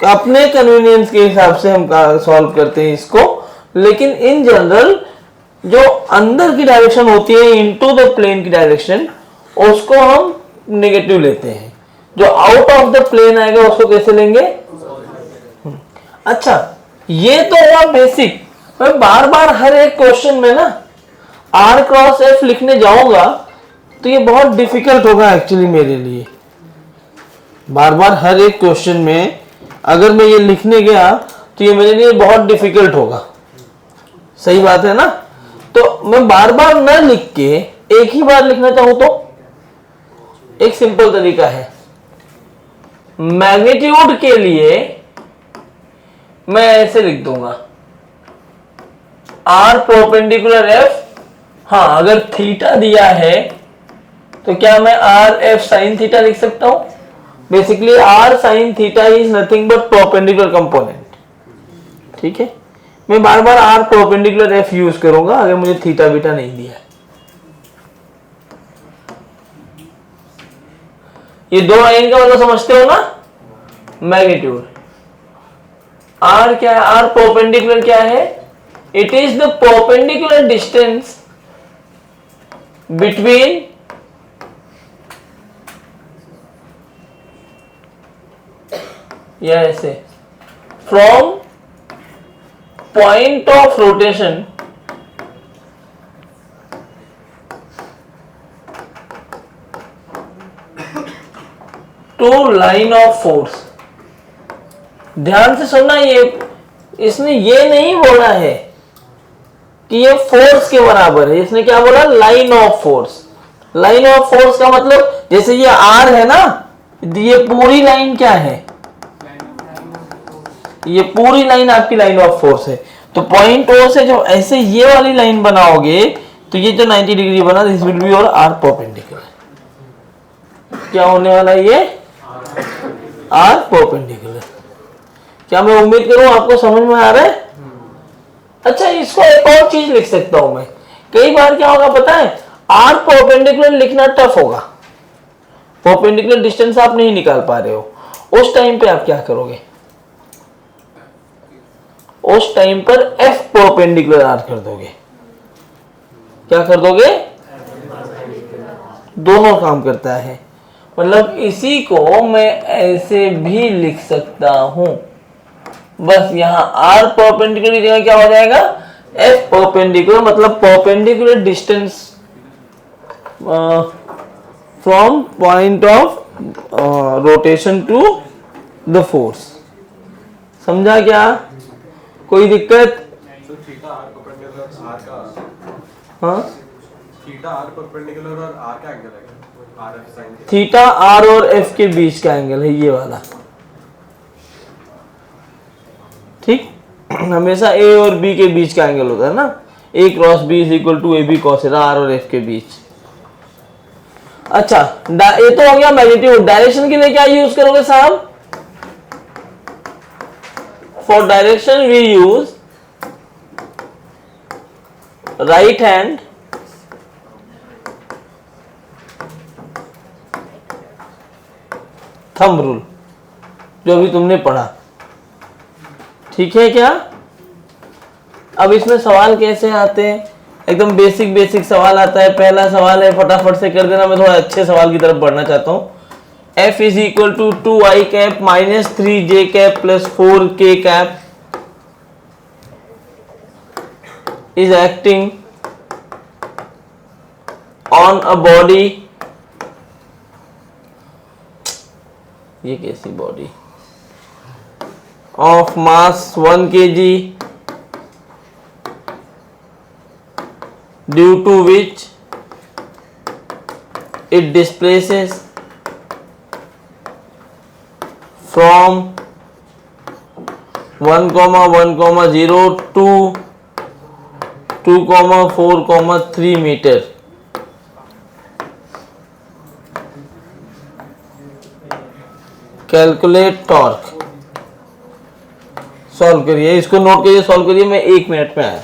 Speaker 1: अपने कन्वीनियंस के हिसाब से हम सॉल्व करते हैं इसको, लेकिन इन जनरल जो अंदर की डायरेक्शन होती है इनटू द प्लेन की डायरेक्शन, उसको हम नेगेटिव लेते हैं। जो आउट ऑफ द प्लेन आएगा उसको कैसे लेंगे? अच्छा, ये तो हुआ बेसिक। मैं बार बार हर एक क्वेश्चन में ना आर क्रॉस एफ लिखने जाऊंगा तो ये बहुत डिफिकल्ट होगा एक्चुअली मेरे लिए। बार बार हर एक क्वेश्चन में अगर मैं ये लिखने गया तो ये मेरे लिए बहुत डिफिकल्ट होगा। सही बात है ना? तो मैं बार बार न लिख के एक ही बार लिखना चाहूं तो एक सिंपल तरीका है, मैग्नीट्यूड के लिए मैं ऐसे लिख दूंगा आर परपेंडिकुलर एफ। हाँ, अगर थीटा दिया है तो क्या मैं आर एफ साइन थीटा लिख सकता हूं? Basically R sine theta is nothing but perpendicular component. ठीक है, मैं बार बार आर परपेंडिकुलर एफ यूज करूंगा अगर मुझे थीटा बीटा नहीं दिया है। ये दो लाइन का मतलब समझते हो ना? मैग्नीट्यूड आर क्या है? आर परपेंडिकुलर क्या है? It is the perpendicular distance between या ऐसे from point of rotation to line of force. ध्यान से सुनना, ये इसने ये नहीं बोला है कि ये फोर्स के बराबर है, इसने क्या बोला? Line of force. Line of force का मतलब जैसे ये आर है ना, ये पूरी लाइन क्या है? ये पूरी लाइन आपकी लाइन ऑफ फोर्स है। तो पॉइंट ओ से जो ऐसे ये वाली लाइन बनाओगे तो ये जो 90 डिग्री बना, this will be your R perpendicular. क्या होने वाला है? ये आर परपेंडिकुलर। क्या मैं उम्मीद करूं आपको समझ में आ रहा है? अच्छा, इसको एक और चीज लिख सकता हूं मैं। कई बार क्या होगा पता है? आर परपेंडिकुलर लिखना टफ होगा, परपेंडिकुलर डिस्टेंस आप नहीं निकाल पा रहे हो। उस टाइम पे आप क्या करोगे? उस टाइम पर एफ परपेंडिकुलर आर कर दोगे। क्या कर दोगे? दोनों काम करता है। मतलब इसी को मैं ऐसे भी लिख सकता हूं, बस यहां आर परपेंडिकुलर की जगह क्या हो जाएगा? एफ परपेंडिकुलर, मतलब perpendicular distance from point of rotation to the force. समझा क्या? कोई दिक्कत?
Speaker 5: थीटा आर परपेंडिकुलर आर का,
Speaker 1: हाँ,
Speaker 5: थीटा आर परपेंडिकुलर और आर का एंगल है, R F sine
Speaker 1: theta R और एफ के बीच का एंगल है ये वाला। ठीक, हमेशा ए और बी के बीच का एंगल होता है ना, A cross B is equal to A B cos theta, R और एफ के बीच। अच्छा, ये तो हो गया मैग्नीट्यूड। डायरेक्शन के लिए क्या यूज करोगे साहब? For direction we use right hand thumb rule, जो अभी तुमने पढ़ा। ठीक है क्या? अब इसमें सवाल कैसे आते हैं? एकदम बेसिक बेसिक सवाल आता है। पहला सवाल है, फटाफट से कर देना, मैं थोड़ा अच्छे सवाल की तरफ बढ़ना चाहता हूं। F is equal to 2i cap minus 3j cap plus 4k cap is acting on a body, ये कैसी body, of mass 1 kg, due to which it displaces from 1,1,0 to 2,4,3 metre. Calculate torque. Solve करिए, इसको note करिए, solve करिए, मैं 1 minute में आया।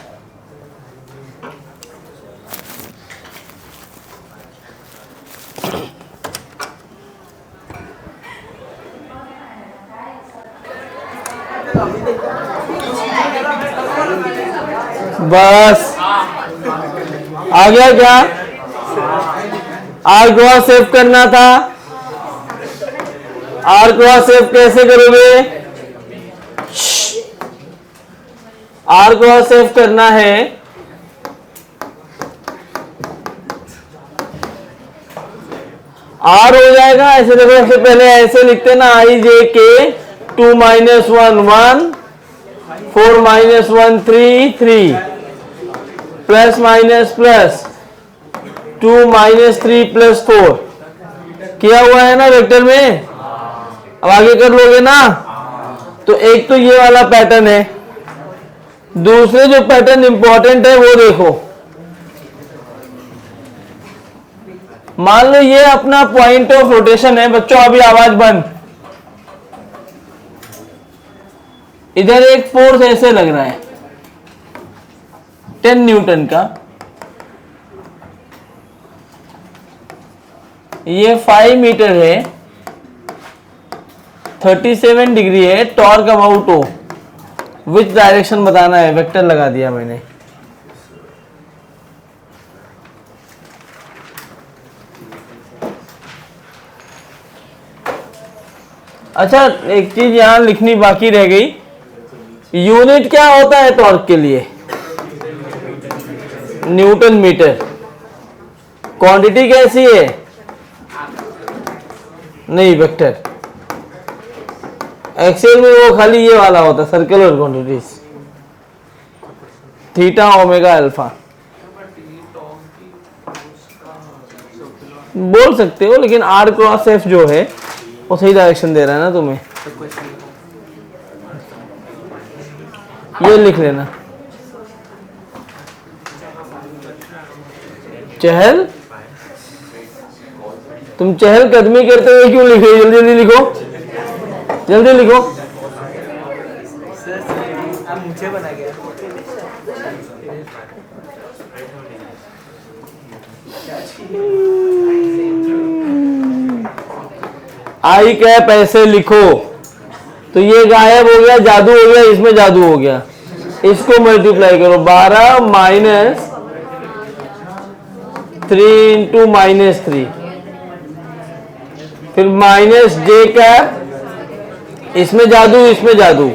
Speaker 1: बस आ गया क्या? आर को सेव करना था। आर को सेव कैसे करोगे? आर को सेव करना है, आर हो जाएगा ऐसे। देखो, सबसे पहले ऐसे लिखते ना, आई जे के 2 - 1 1 4 - 1 3 3 प्लस माइनस प्लस 2 - 3 + 4 किया हुआ है ना वेक्टर में। अब आगे कर लोगे ना। तो एक तो ये वाला पैटर्न है, दूसरे जो पैटर्न इंपॉर्टेंट है वो देखो। मान लो ये अपना पॉइंट ऑफ रोटेशन है बच्चों, अभी आवाज बंद। इधर एक फोर्स ऐसे लग रहा है 10 न्यूटन का, ये 5 मीटर है, 37 डिग्री है, torque about O, which direction बताना है, वेक्टर लगा दिया मैंने। अच्छा एक चीज यहां लिखनी बाकी रह गई, यूनिट क्या होता है टॉर्क के लिए? Newton metre. क्वांटिटी कैसी है? नहीं, वेक्टर। एक्सेल में वो खाली ये वाला होता है, circular quantities, theta omega alpha बोल सकते हो, लेकिन आर क्रॉस एफ जो है वो सही डायरेक्शन दे रहा है ना तुम्हें, ये लिख लेना। चहल, तुम चहल कदमी करते हुए क्यों लिख रहे हो? जल्दी जल्दी लिखो, जल्दी लिखो।
Speaker 3: मुझे बना गया।
Speaker 1: आई कैप ऐसे लिखो तो ये गायब हो गया, जादू हो गया, इसमें जादू हो गया। इसको मल्टीप्लाई करो, 12 माइनस 3 इंटू माइनस 3, फिर माइनस जे कैप, इसमें जादू, इसमें जादू,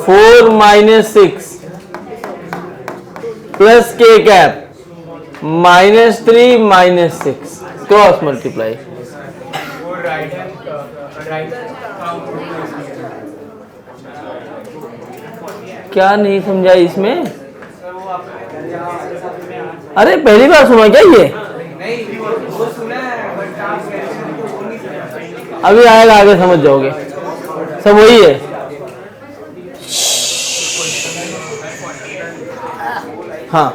Speaker 1: 4 माइनस 6 प्लस के cap minus 3 minus 6, cross multiply. क्या नहीं समझा इसमें? अरे पहली बार सुना क्या ये? अभी आएगा, आगे समझ जाओगे, सब वही है। हाँ,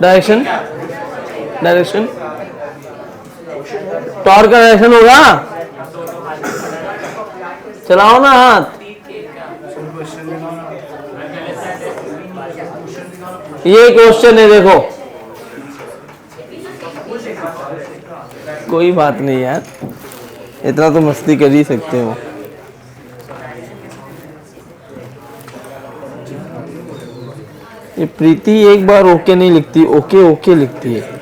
Speaker 1: डायरेक्शन, डायरेक्शन टॉर्क का डायरेक्शन होगा, चलाओ ना हाथ। ये क्वेश्चन है, देखो, कोई बात नहीं यार, इतना तो मस्ती कर ही सकते हो। ये प्रीति एक बार ओके नहीं लिखती, ओके ओके लिखती है।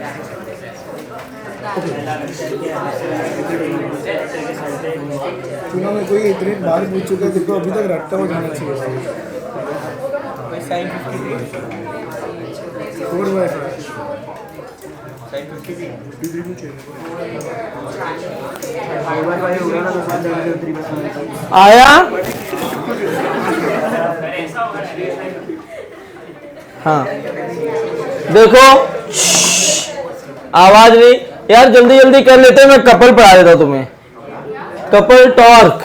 Speaker 2: में कोई इतनी बार पूछ चुका है, देखो अभी तक रटता हो जाना चाहिए। 4/5
Speaker 1: आया? हाँ देखो, आवाज नहीं यार, जल्दी जल्दी कर लेते हैं, मैं कपल पढ़ा देता हूं तुम्हें। कपल टॉर्क,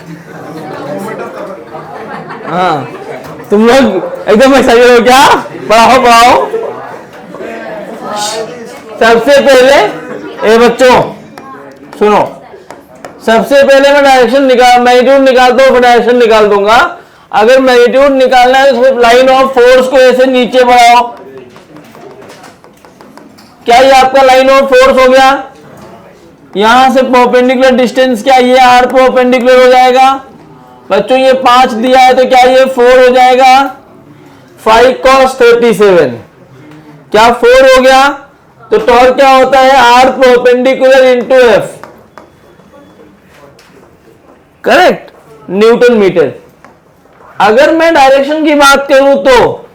Speaker 1: हाँ तुम लोग एकदम एक्साइटेड हो क्या? पढ़ाओ पढ़ाओ। सबसे पहले ए बच्चों सुनो, सबसे पहले मैं डायरेक्शन मैग्नीट्यूड निकालता हूँ, डायरेक्शन निकाल दूंगा। अगर मैग्नीट्यूड निकालना है तो सिर्फ लाइन ऑफ फोर्स को ऐसे नीचे बढ़ाओ। क्या ये आपका लाइन ऑफ फोर्स हो गया? यहां से परपेंडिकुलर डिस्टेंस क्या ये आर परपेंडिकुलर हो जाएगा। बच्चों ये 5 दिया है तो क्या ये 4 हो जाएगा। 5 cos 37 क्या 4 हो गया। तो टॉर्क क्या होता है, R perpendicular into F, correct, newton metre. अगर मैं डायरेक्शन की बात करूं तो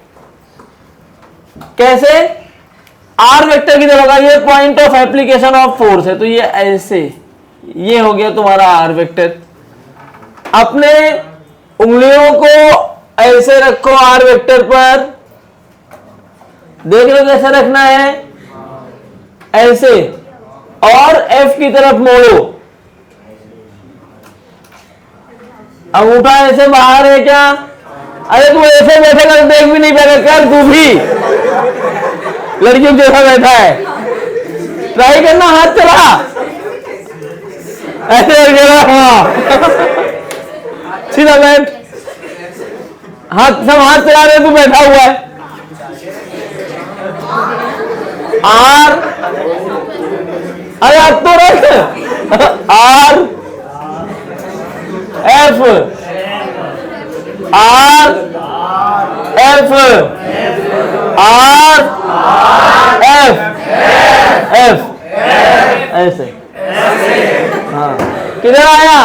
Speaker 1: कैसे, आर वेक्टर की तरह का, ये point of application of force है तो ये ऐसे, ये हो गया तुम्हारा आर वेक्टर। अपने उंगलियों को ऐसे रखो आर वेक्टर पर, देख लो कैसे रखना है, ऐसे, और एफ की तरफ मोड़ो। अंगूठा ऐसे बाहर है क्या? अरे तू ऐसे बैठे कर, देख भी नहीं पाएगा, कर तू भी लड़कियों जैसा बैठा है, ट्राई करना, हाथ चला ऐसे करके, हाँ सीधा बैठ, हाथ सब हाथ चला रहे, तू बैठा हुआ है। आर, अरे अब तो रख, R F, R F, R F, F ऐसे, हाँ किधर आया?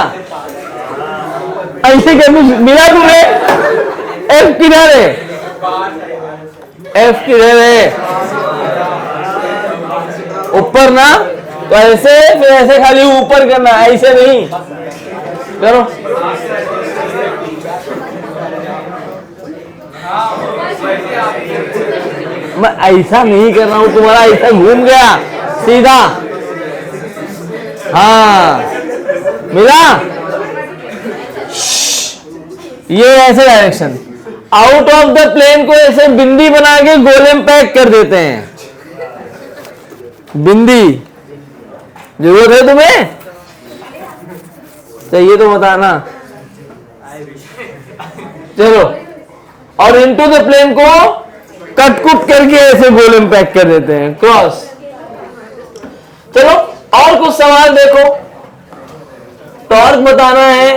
Speaker 1: ऐसे करनी मिला तुम्हें? एफ किधर है? एफ किधर है? ऊपर ना, तो ऐसे फिर ऐसे खाली ऊपर करना, ऐसे नहीं करो। मैं ऐसा नहीं कर रहा हूं, तुम्हारा ऐसा घूम गया सीधा, हाँ मिला? ये ऐसे direction, out of the plane को ऐसे बिंदी बना के गोले में पैक कर देते हैं। बिंदी जरूरत है तुम्हें? चाहिए तो बताना। चलो, और इनटू द प्लेन को कट कुट करके ऐसे गोले में पैक कर देते हैं, क्रॉस। चलो और कुछ सवाल देखो। टॉर्क बताना है,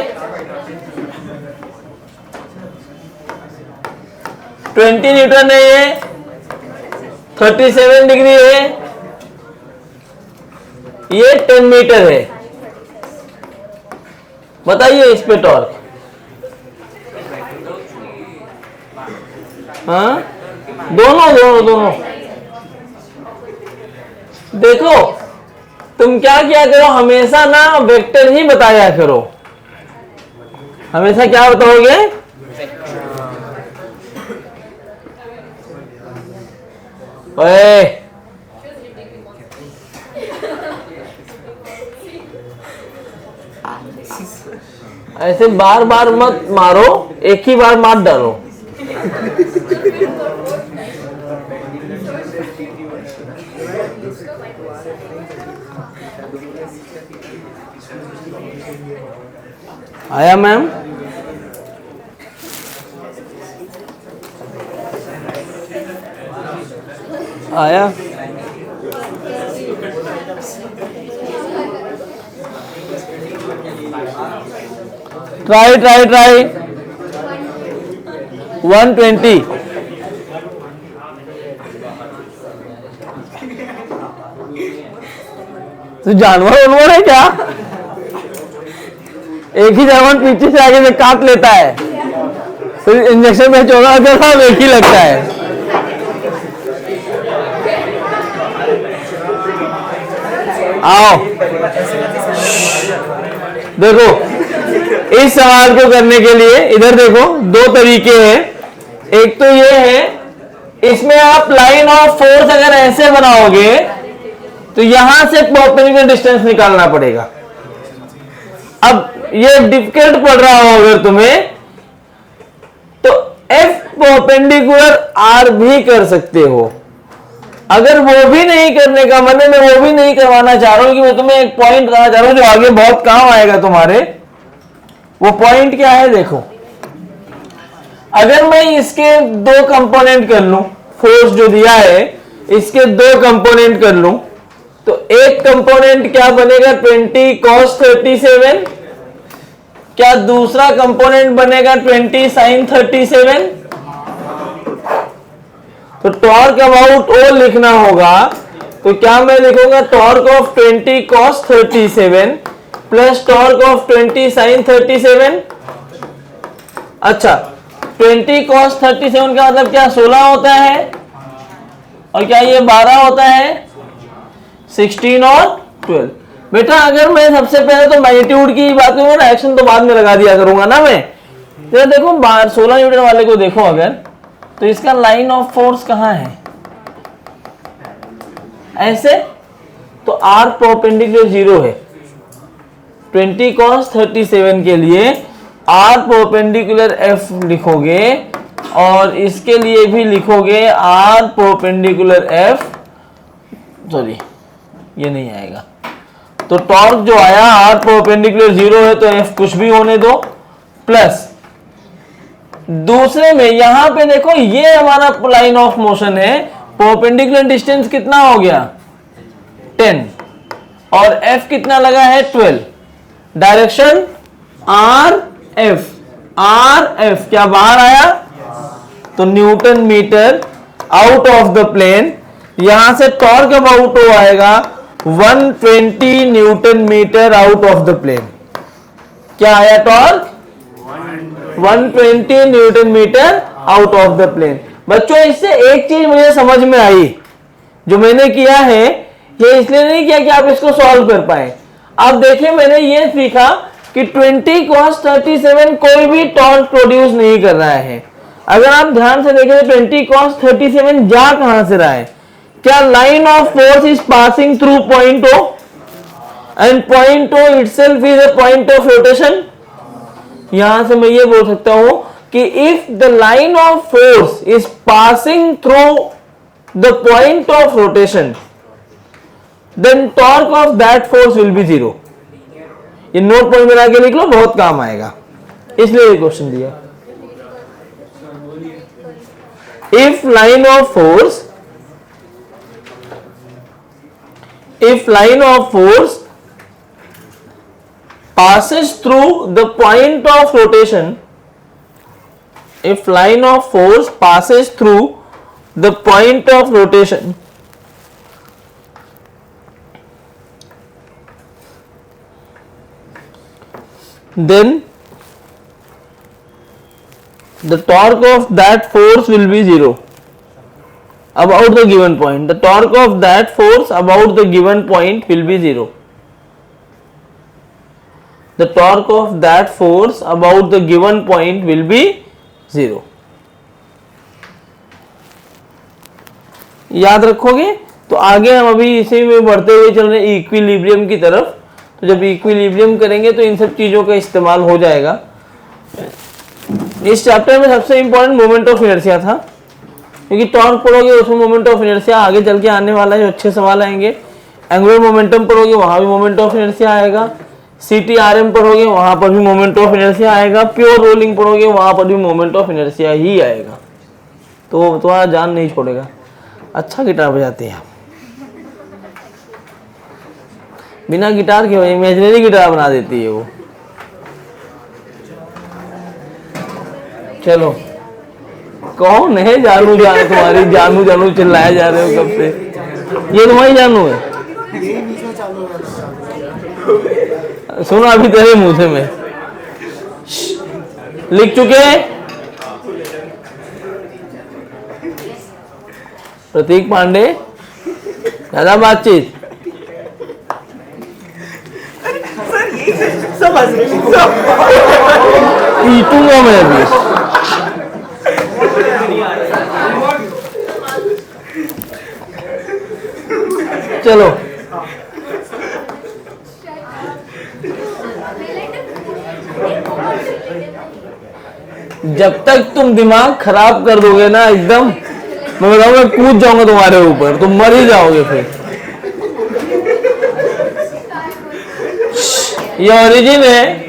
Speaker 1: 20 न्यूटन है, ये 37 डिग्री है, ये 10 मीटर है। बताइए इस पे टॉर्क। हाँ दोनों दोनों दोनों। देखो तुम क्या किया करो, हमेशा ना वेक्टर ही बताया करो। हमेशा क्या बताओगे? ओए ऐसे बार बार मत मारो, एक ही बार मार डालो। आया मैम? आया? Try try try 120। तो जानवर उन्वर है क्या? एक ही जानवर पीछे से आगे से काट लेता है, फिर इंजेक्शन में 14 सब एक ही लगता है। आओ देखो, इस सवाल को करने के लिए इधर देखो, दो तरीके हैं। एक तो ये है, इसमें आप लाइन ऑफ फोर्स अगर ऐसे बनाओगे तो यहां से परपेंडिकुलर डिस्टेंस निकालना पड़ेगा। अब ये डिफिकल्ट पड़ रहा हो अगर तुम्हें, तो एफ परपेंडिकुलर आर भी कर सकते हो। अगर वो भी नहीं करने का मन है, मैं वो भी नहीं करवाना चाह रहा हूं, कि मैं तुम्हें एक पॉइंट बताना चाह रहा हूं जो आगे बहुत काम आएगा तुम्हारे। वो पॉइंट क्या है देखो, अगर मैं इसके दो कंपोनेंट कर लूं, फोर्स जो दिया है इसके दो कंपोनेंट कर लूं, तो एक कंपोनेंट क्या बनेगा 20 cos 37, क्या दूसरा कंपोनेंट बनेगा 20 sin 37। तो टॉर्क अबाउट ओ लिखना होगा, तो क्या मैं लिखूंगा torque of 20 cos 37 plus torque of 20 sin 37। अच्छा 20 cos 37 का मतलब क्या 16 होता है, और क्या ये 12 होता है, 16 और 12। बेटा अगर मैं सबसे पहले तो मैग्नीट्यूड की बात करूंगा ना, एक्शन तो बाद में लगा दिया करूंगा ना मैं। तो देखो 16 न्यूटन वाले को देखो अगर, तो इसका लाइन ऑफ फोर्स कहां है, ऐसे, तो आर परपेंडिकुलर 0 है 20 cos 37 के लिए। आर परपेंडिकुलर एफ लिखोगे और इसके लिए भी लिखोगे आर परपेंडिकुलर एफ, सॉरी ये नहीं आएगा, तो टॉर्क जो आया आर परपेंडिकुलर 0 है तो एफ कुछ भी होने दो, प्लस दूसरे में यहां पे देखो ये हमारा लाइन ऑफ मोशन है, परपेंडिकुलर डिस्टेंस कितना हो गया 10 और एफ कितना लगा है 12, डायरेक्शन आर एफ क्या बाहर आया, तो newton metre out of the plane, यहां से टॉर्क अबाउट हो आएगा 120 newton metre out of the plane. क्या आया torque 120 newton metre out of the plane. बच्चों इससे एक चीज मुझे समझ में आई, जो मैंने किया है ये इसलिए नहीं किया कि आप इसको सॉल्व कर पाए। आप देखिए मैंने ये सीखा कि 20 cos 37 कोई भी टॉर्क प्रोड्यूस नहीं कर रहा है। अगर आप ध्यान से देखें तो 20 cos 37 जा कहां से रहा है, क्या line of force is passing through point O and point O itself is a point of rotation. यहां से मैं ये बोल सकता हूं कि if the line of force is passing through the point of rotation then torque of that force will be 0। ये note point बना के लिख लो, बहुत काम आएगा, इसलिए ये क्वेश्चन दिया। If line of force passes through the point of rotation, if line of force passes through the point of rotation, then the torque of that force will be 0 about the given point. The torque of that force about the given point will be 0. The torque of that force about the given point will be 0. याद रखोगे? तो आगे हम अभी इसी में बढ़ते हुए चल रहे हैं इक्विलिब्रियम की तरफ। तो जब इक्विलिब्रियम करेंगे तो इन सब चीजों का इस्तेमाल हो जाएगा। इस चैप्टर में सबसे इंपॉर्टेंट मोमेंट ऑफ इनर्शिया था, क्योंकि टॉर्क पढ़ोगे उसमें मोमेंट ऑफ इनर्शिया आगे चल के आने वाला है, जो अच्छे सवाल आएंगे। एंगुलर मोमेंटम पढ़ोगे वहां भी मोमेंट ऑफ इनर्शिया आएगा। CTRM पढ़ोगे वहां पर भी मोमेंट ऑफ इनर्शिया आएगा। प्योर रोलिंग पढ़ोगे वहां पर भी मोमेंट ऑफ इनर्शिया ही आएगा। तो तुम्हारा जान नहीं छोड़ेगा। अच्छा गिटार बजाते हैं आप, बिना गिटार के इमेजिनरी गिटार बना देती है वो। चलो कौन है जानू जानू, तुम्हारी जानू जानू चिल्लाए जा रहे हो कब से? ये तुम्हारी जानू है? सुनो अभी तेरे मुंह से मैं लिख चुके हैं। प्रतीक पांडे, ज्यादा बातचीत। पीटूंगा मैं अभी। चलो जब तक तुम दिमाग खराब कर दोगे ना एकदम, मैं बताऊंगा कूद जाऊंगा तुम्हारे ऊपर, तुम मर ही जाओगे फिर। ये ओरिजिन है।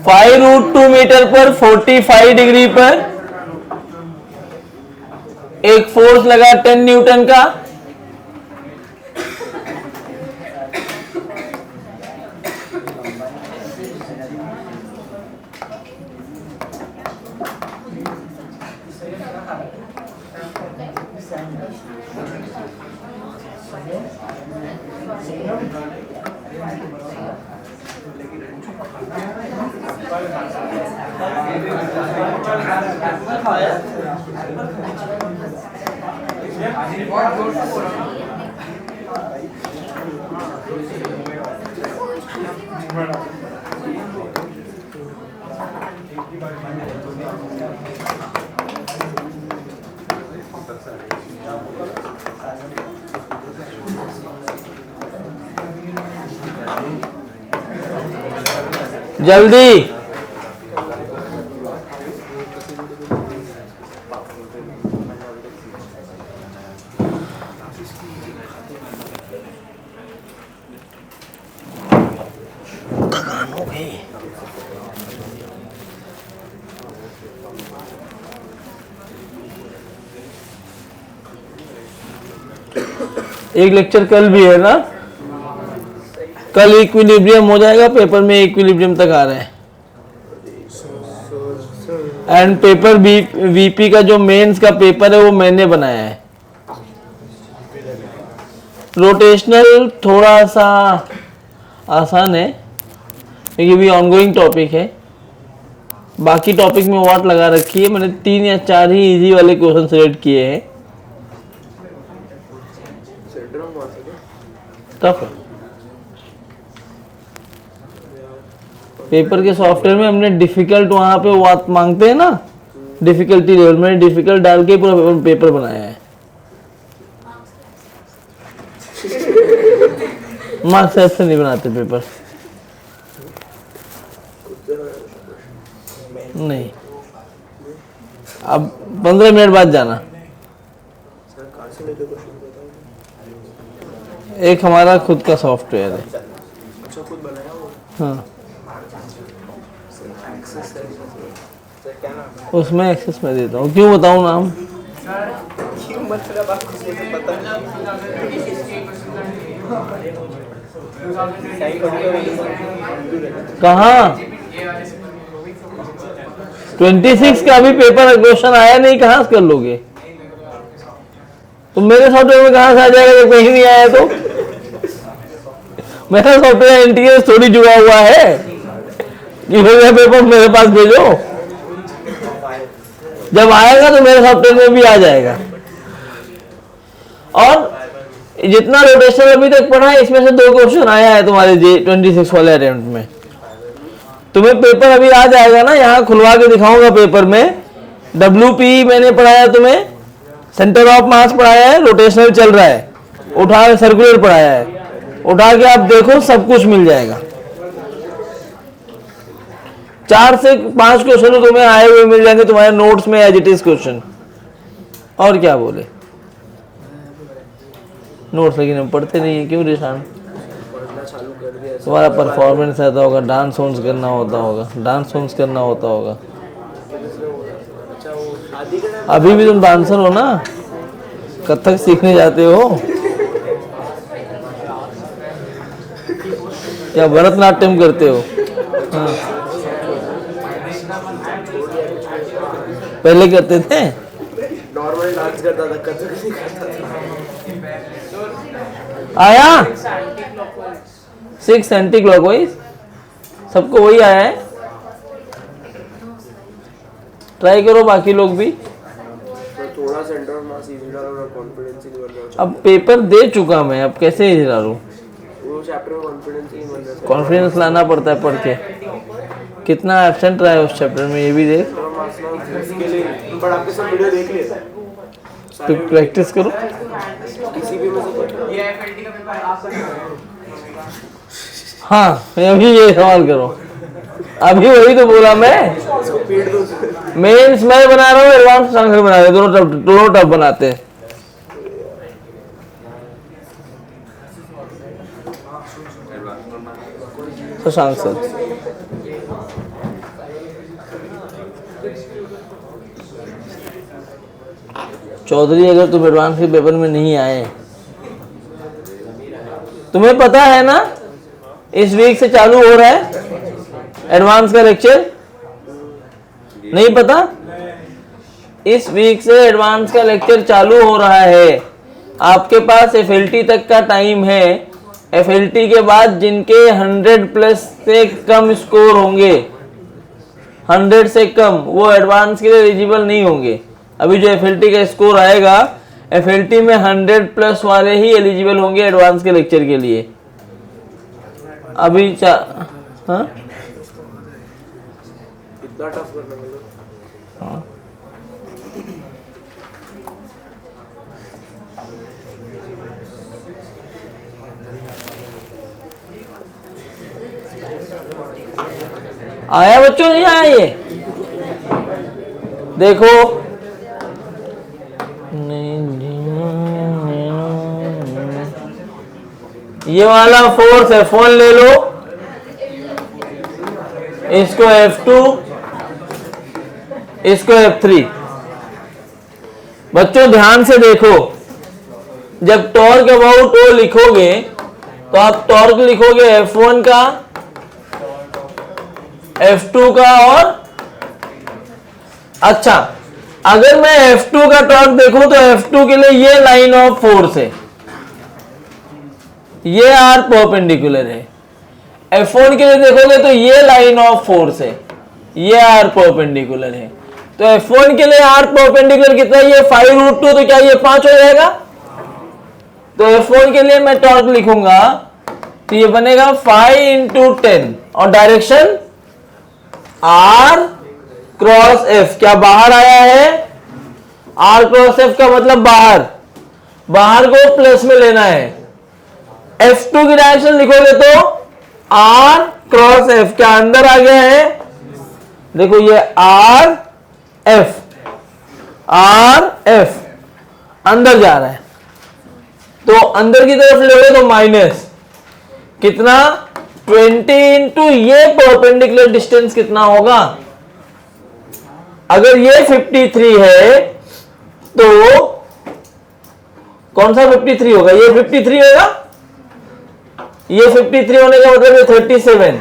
Speaker 1: √2 मीटर पर 45 डिग्री पर एक फोर्स लगा 10 न्यूटन का। जल्दी। थकान हो गई। एक लेक्चर कल भी है ना, कल इक्विलिब्रियम हो जाएगा, पेपर में इक्विलिब्रियम तक आ रहा है। एंड पेपर वीपी का जो मेंस का पेपर है वो मैंने बनाया है। रोटेशनल थोड़ा सा आसान है क्योंकि भी ऑनगोइंग टॉपिक है। बाकी टॉपिक में वाट लगा रखी है, मैंने 3 या 4 ही इजी वाले क्वेश्चन सिलेक्ट किए हैं। टफ है। पेपर के सॉफ्टवेयर में हमने डिफिकल्ट वहां पे बात मांगते हैं ना, डिफिकल्टी लेवल में डिफिकल्ट डाल के पूरा पेपर बनाया है। मार्क्स ऐसे नहीं बनाते पेपर, नहीं। अब 15 मिनट बाद जाना। एक हमारा खुद का सॉफ्टवेयर है।
Speaker 3: अच्छा, खुद बनाया हो?
Speaker 1: हाँ,
Speaker 3: क्या नाम है?
Speaker 1: उसमें एक्सेस मैं देता हूँ। क्यों बताऊँ नाम?
Speaker 3: क्यों मतलब आपको ये तो पता नहीं।
Speaker 1: कहाँ 26 का भी पेपर क्वेश्चन आया नहीं, कहाँ से कर लोगे? तो मेरे सॉफ्टवेयर में कहाँ से आ जाएगा जब कहीं नहीं आया? तो मेरा सॉफ्टवेयर एनटीएस थोड़ी जुड़ा हुआ है कि हो गया पेपर मेरे पास भेजो। जब आएगा तो मेरे सॉफ्टवेयर में भी आ जाएगा। और जितना रोटेशन अभी तक पढ़ा है इसमें से 2 क्वेश्चन आया है तुम्हारे J26 वाले अटेम्प्ट में। तुम्हें पेपर अभी आ जाएगा ना, यहाँ खुलवा के दिखाऊंगा पेपर में। WP मैंने पढ़ाया, तुम्हें सेंटर ऑफ मास पढ़ाया है, रोटेशनल चल रहा है, उठा के सर्कुलर पढ़ाया है, उठा के आप देखो सब कुछ मिल जाएगा। 4 से 5 क्वेश्चन तो तुम्हें आए हुए मिल जाएंगे तुम्हारे नोट्स में एज इट इज क्वेश्चन। और क्या बोले, नोट्स लेकिन हम पढ़ते नहीं है। क्यों रिशान? तुम्हारा परफॉर्मेंस रहता होगा, डांस वॉन्स करना होता होगा, डांस वॉन्स करना होता होगा। अभी भी तुम डांसर हो ना, कथक सीखने जाते हो क्या? भरतनाट्यम करते हो? हाँ। पहले करते थे,
Speaker 3: नॉर्मल डांस करता था, कथक नहीं करता था।
Speaker 1: आया 6 एंटी क्लॉकवाइज, सबको वही आया है। ट्राई करो बाकी लोग भी।
Speaker 3: थोड़ा सेंटर ऑफ मास इजी डालो ना, कॉन्फिडेंस ही नहीं बन रहा।
Speaker 1: अब पेपर दे चुका मैं, अब कैसे इजी डालूं?
Speaker 3: वो चैप्टर में कॉन्फिडेंस ही नहीं बन रहा।
Speaker 1: कॉन्फिडेंस लाना पड़ता है पढ़ के। कितना एब्सेंट रहा है उस चैप्टर में ये भी देख।
Speaker 3: इसके लिए पर आपके सब वीडियो देख लिया,
Speaker 1: तो प्रैक्टिस करो।
Speaker 3: किसी भी में से ये एफएलटी का पेपर आप
Speaker 1: हाँ, अभी ये सवाल करो। अभी वही तो बोला मैं, मेंस मैं बना रहा हूँ, एडवांस आंसर बना रहे, दोनों टफ बनाते हैं। शशांक सर, चौधरी, अगर तुम एडवांस के पेपर में नहीं आए, तुम्हें पता है ना इस वीक से चालू हो रहा है एडवांस का लेक्चर? नहीं पता? इस वीक से एडवांस का लेक्चर चालू हो रहा है। आपके पास एफएलटी तक का टाइम है। एफएलटी के बाद जिनके 100 प्लस से कम स्कोर होंगे, 100 से कम, वो एडवांस के लिए एलिजिबल नहीं होंगे। अभी जो एफएलटी का स्कोर आएगा, एफएलटी में 100 प्लस वाले ही एलिजिबल होंगे एडवांस के लेक्चर के लिए। अभी हाँ?
Speaker 3: इतना टफ करना है।
Speaker 1: हाँ। आया बच्चों, नहीं आया ये? देखो, ये वाला फोर्स F1 ले लो, इसको F2, इसको F3। बच्चों ध्यान से देखो, जब टॉर्क अबाउट ओ लिखोगे तो आप टॉर्क लिखोगे F1 का, F2 का, और अच्छा अगर मैं F2 का टॉर्क देखूं तो F2 के लिए ये लाइन ऑफ फोर्स है, ये आर परपेंडिकुलर है। F1 के लिए देखोगे तो ये लाइन ऑफ फोर्स है, ये आर परपेंडिकुलर है। तो F1 के लिए आर परपेंडिकुलर कितना है? ये 5√2, तो क्या ये 5 हो जाएगा? तो F1 के लिए मैं टॉर्क लिखूंगा तो ये बनेगा 5 × 10 और डायरेक्शन R क्रॉस F। क्या बाहर आया है? R क्रॉस F का मतलब बाहर, बाहर को प्लस में लेना है। F2 की डायरेक्शन लिखोगे तो R क्रॉस F, क्या अंदर आ गया है? देखो ये R F अंदर जा रहा है, तो अंदर की तरफ ले तो माइनस कितना? 20 × ये परपेंडिकुलर डिस्टेंस कितना होगा? अगर ये 53 है तो कौन सा 53 होगा? ये 53 होगा, ये 53 होने का मतलब ये 37।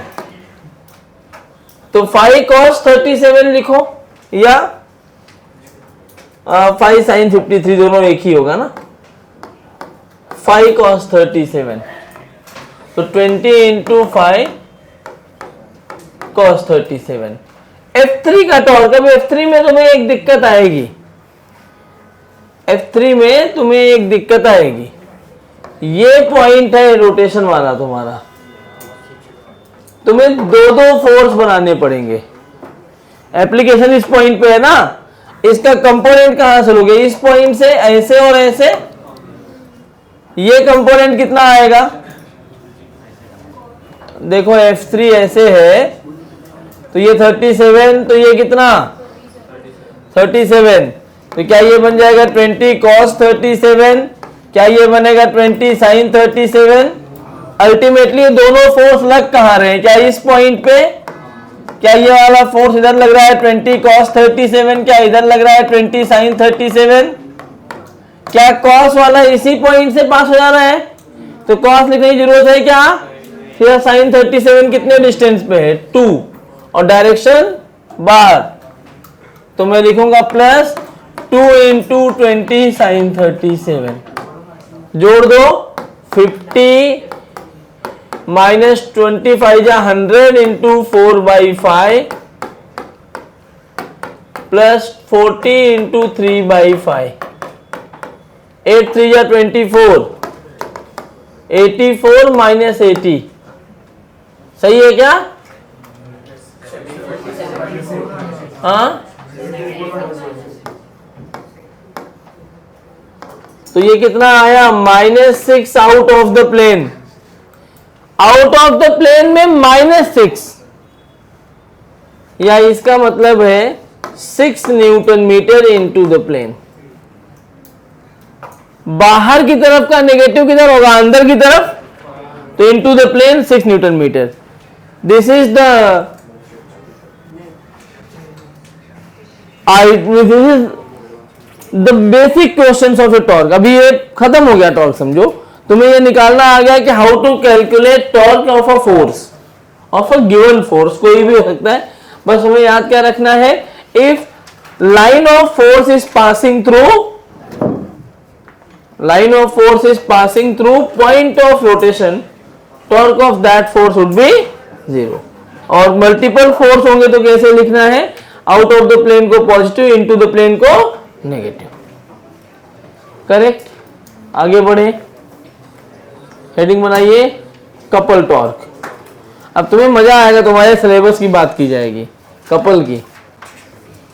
Speaker 1: तो 5 cos 37 लिखो, या 5 sin 53, दोनों एक ही होगा ना। 5 cos 37, तो 20 × 5 cos 37। F3 का टॉर्क, अब F3 में तुम्हें एक दिक्कत आएगी, F3 में तुम्हें एक दिक्कत आएगी। ये पॉइंट है रोटेशन वाला तुम्हारा, तुम्हें दो फोर्स बनाने पड़ेंगे। एप्लीकेशन इस पॉइंट पे है ना, इसका कंपोनेंट कहां से लोगे? इस पॉइंट से, ऐसे और ऐसे। ये कंपोनेंट कितना आएगा? देखो F3 ऐसे है तो ये 37, तो ये कितना? 37, तो क्या ये बन जाएगा 20 cos 37? क्या ये बनेगा 20 sin 37? अल्टीमेटली दोनों फोर्स लग कहां रहे हैं? क्या इस पॉइंट पे? क्या ये वाला फोर्स इधर लग रहा है 20 cos 37? क्या इधर लग रहा है 20 sin 37? क्या cos वाला इसी पॉइंट से पास हो जा रहा है? तो cos लिखने की जरूरत है क्या? फिर sin 37 कितने डिस्टेंस पे है? 2, और डायरेक्शन बाहर, तो मैं लिखूंगा प्लस 2 × 20 sin 37। जोड़ दो, 50 माइनस 25 जा 100 × 4/5 प्लस 40 × 3/5, 8 3 जा 24, 84 माइनस 80। सही है क्या? हाँ, तो ये कितना आया? -6 out of the plane. Out of the plane में -6, या इसका मतलब है 6 Nm इनटू द प्लेन। बाहर की तरफ का नेगेटिव किधर होगा? अंदर की तरफ, तो into the plane 6 Nm। This is the basic questions of a torque. अभी ये खत्म हो गया टॉर्क, समझो। तुम्हें ये निकालना आ गया कि how to calculate torque of a force, of a given force, कोई भी हो सकता है। बस हमें याद क्या रखना है? If line of force is passing through, line of force is passing through point of rotation, torque of that force would be 0। और मल्टीपल फोर्स होंगे तो कैसे लिखना है? आउट ऑफ द प्लेन को पॉजिटिव, इनटू द प्लेन को negative. Correct. आगे बढ़े, हेडिंग बनाइए कपल टॉर्क। अब तुम्हें मजा आएगा, तुम्हारे सिलेबस की बात की जाएगी कपल की।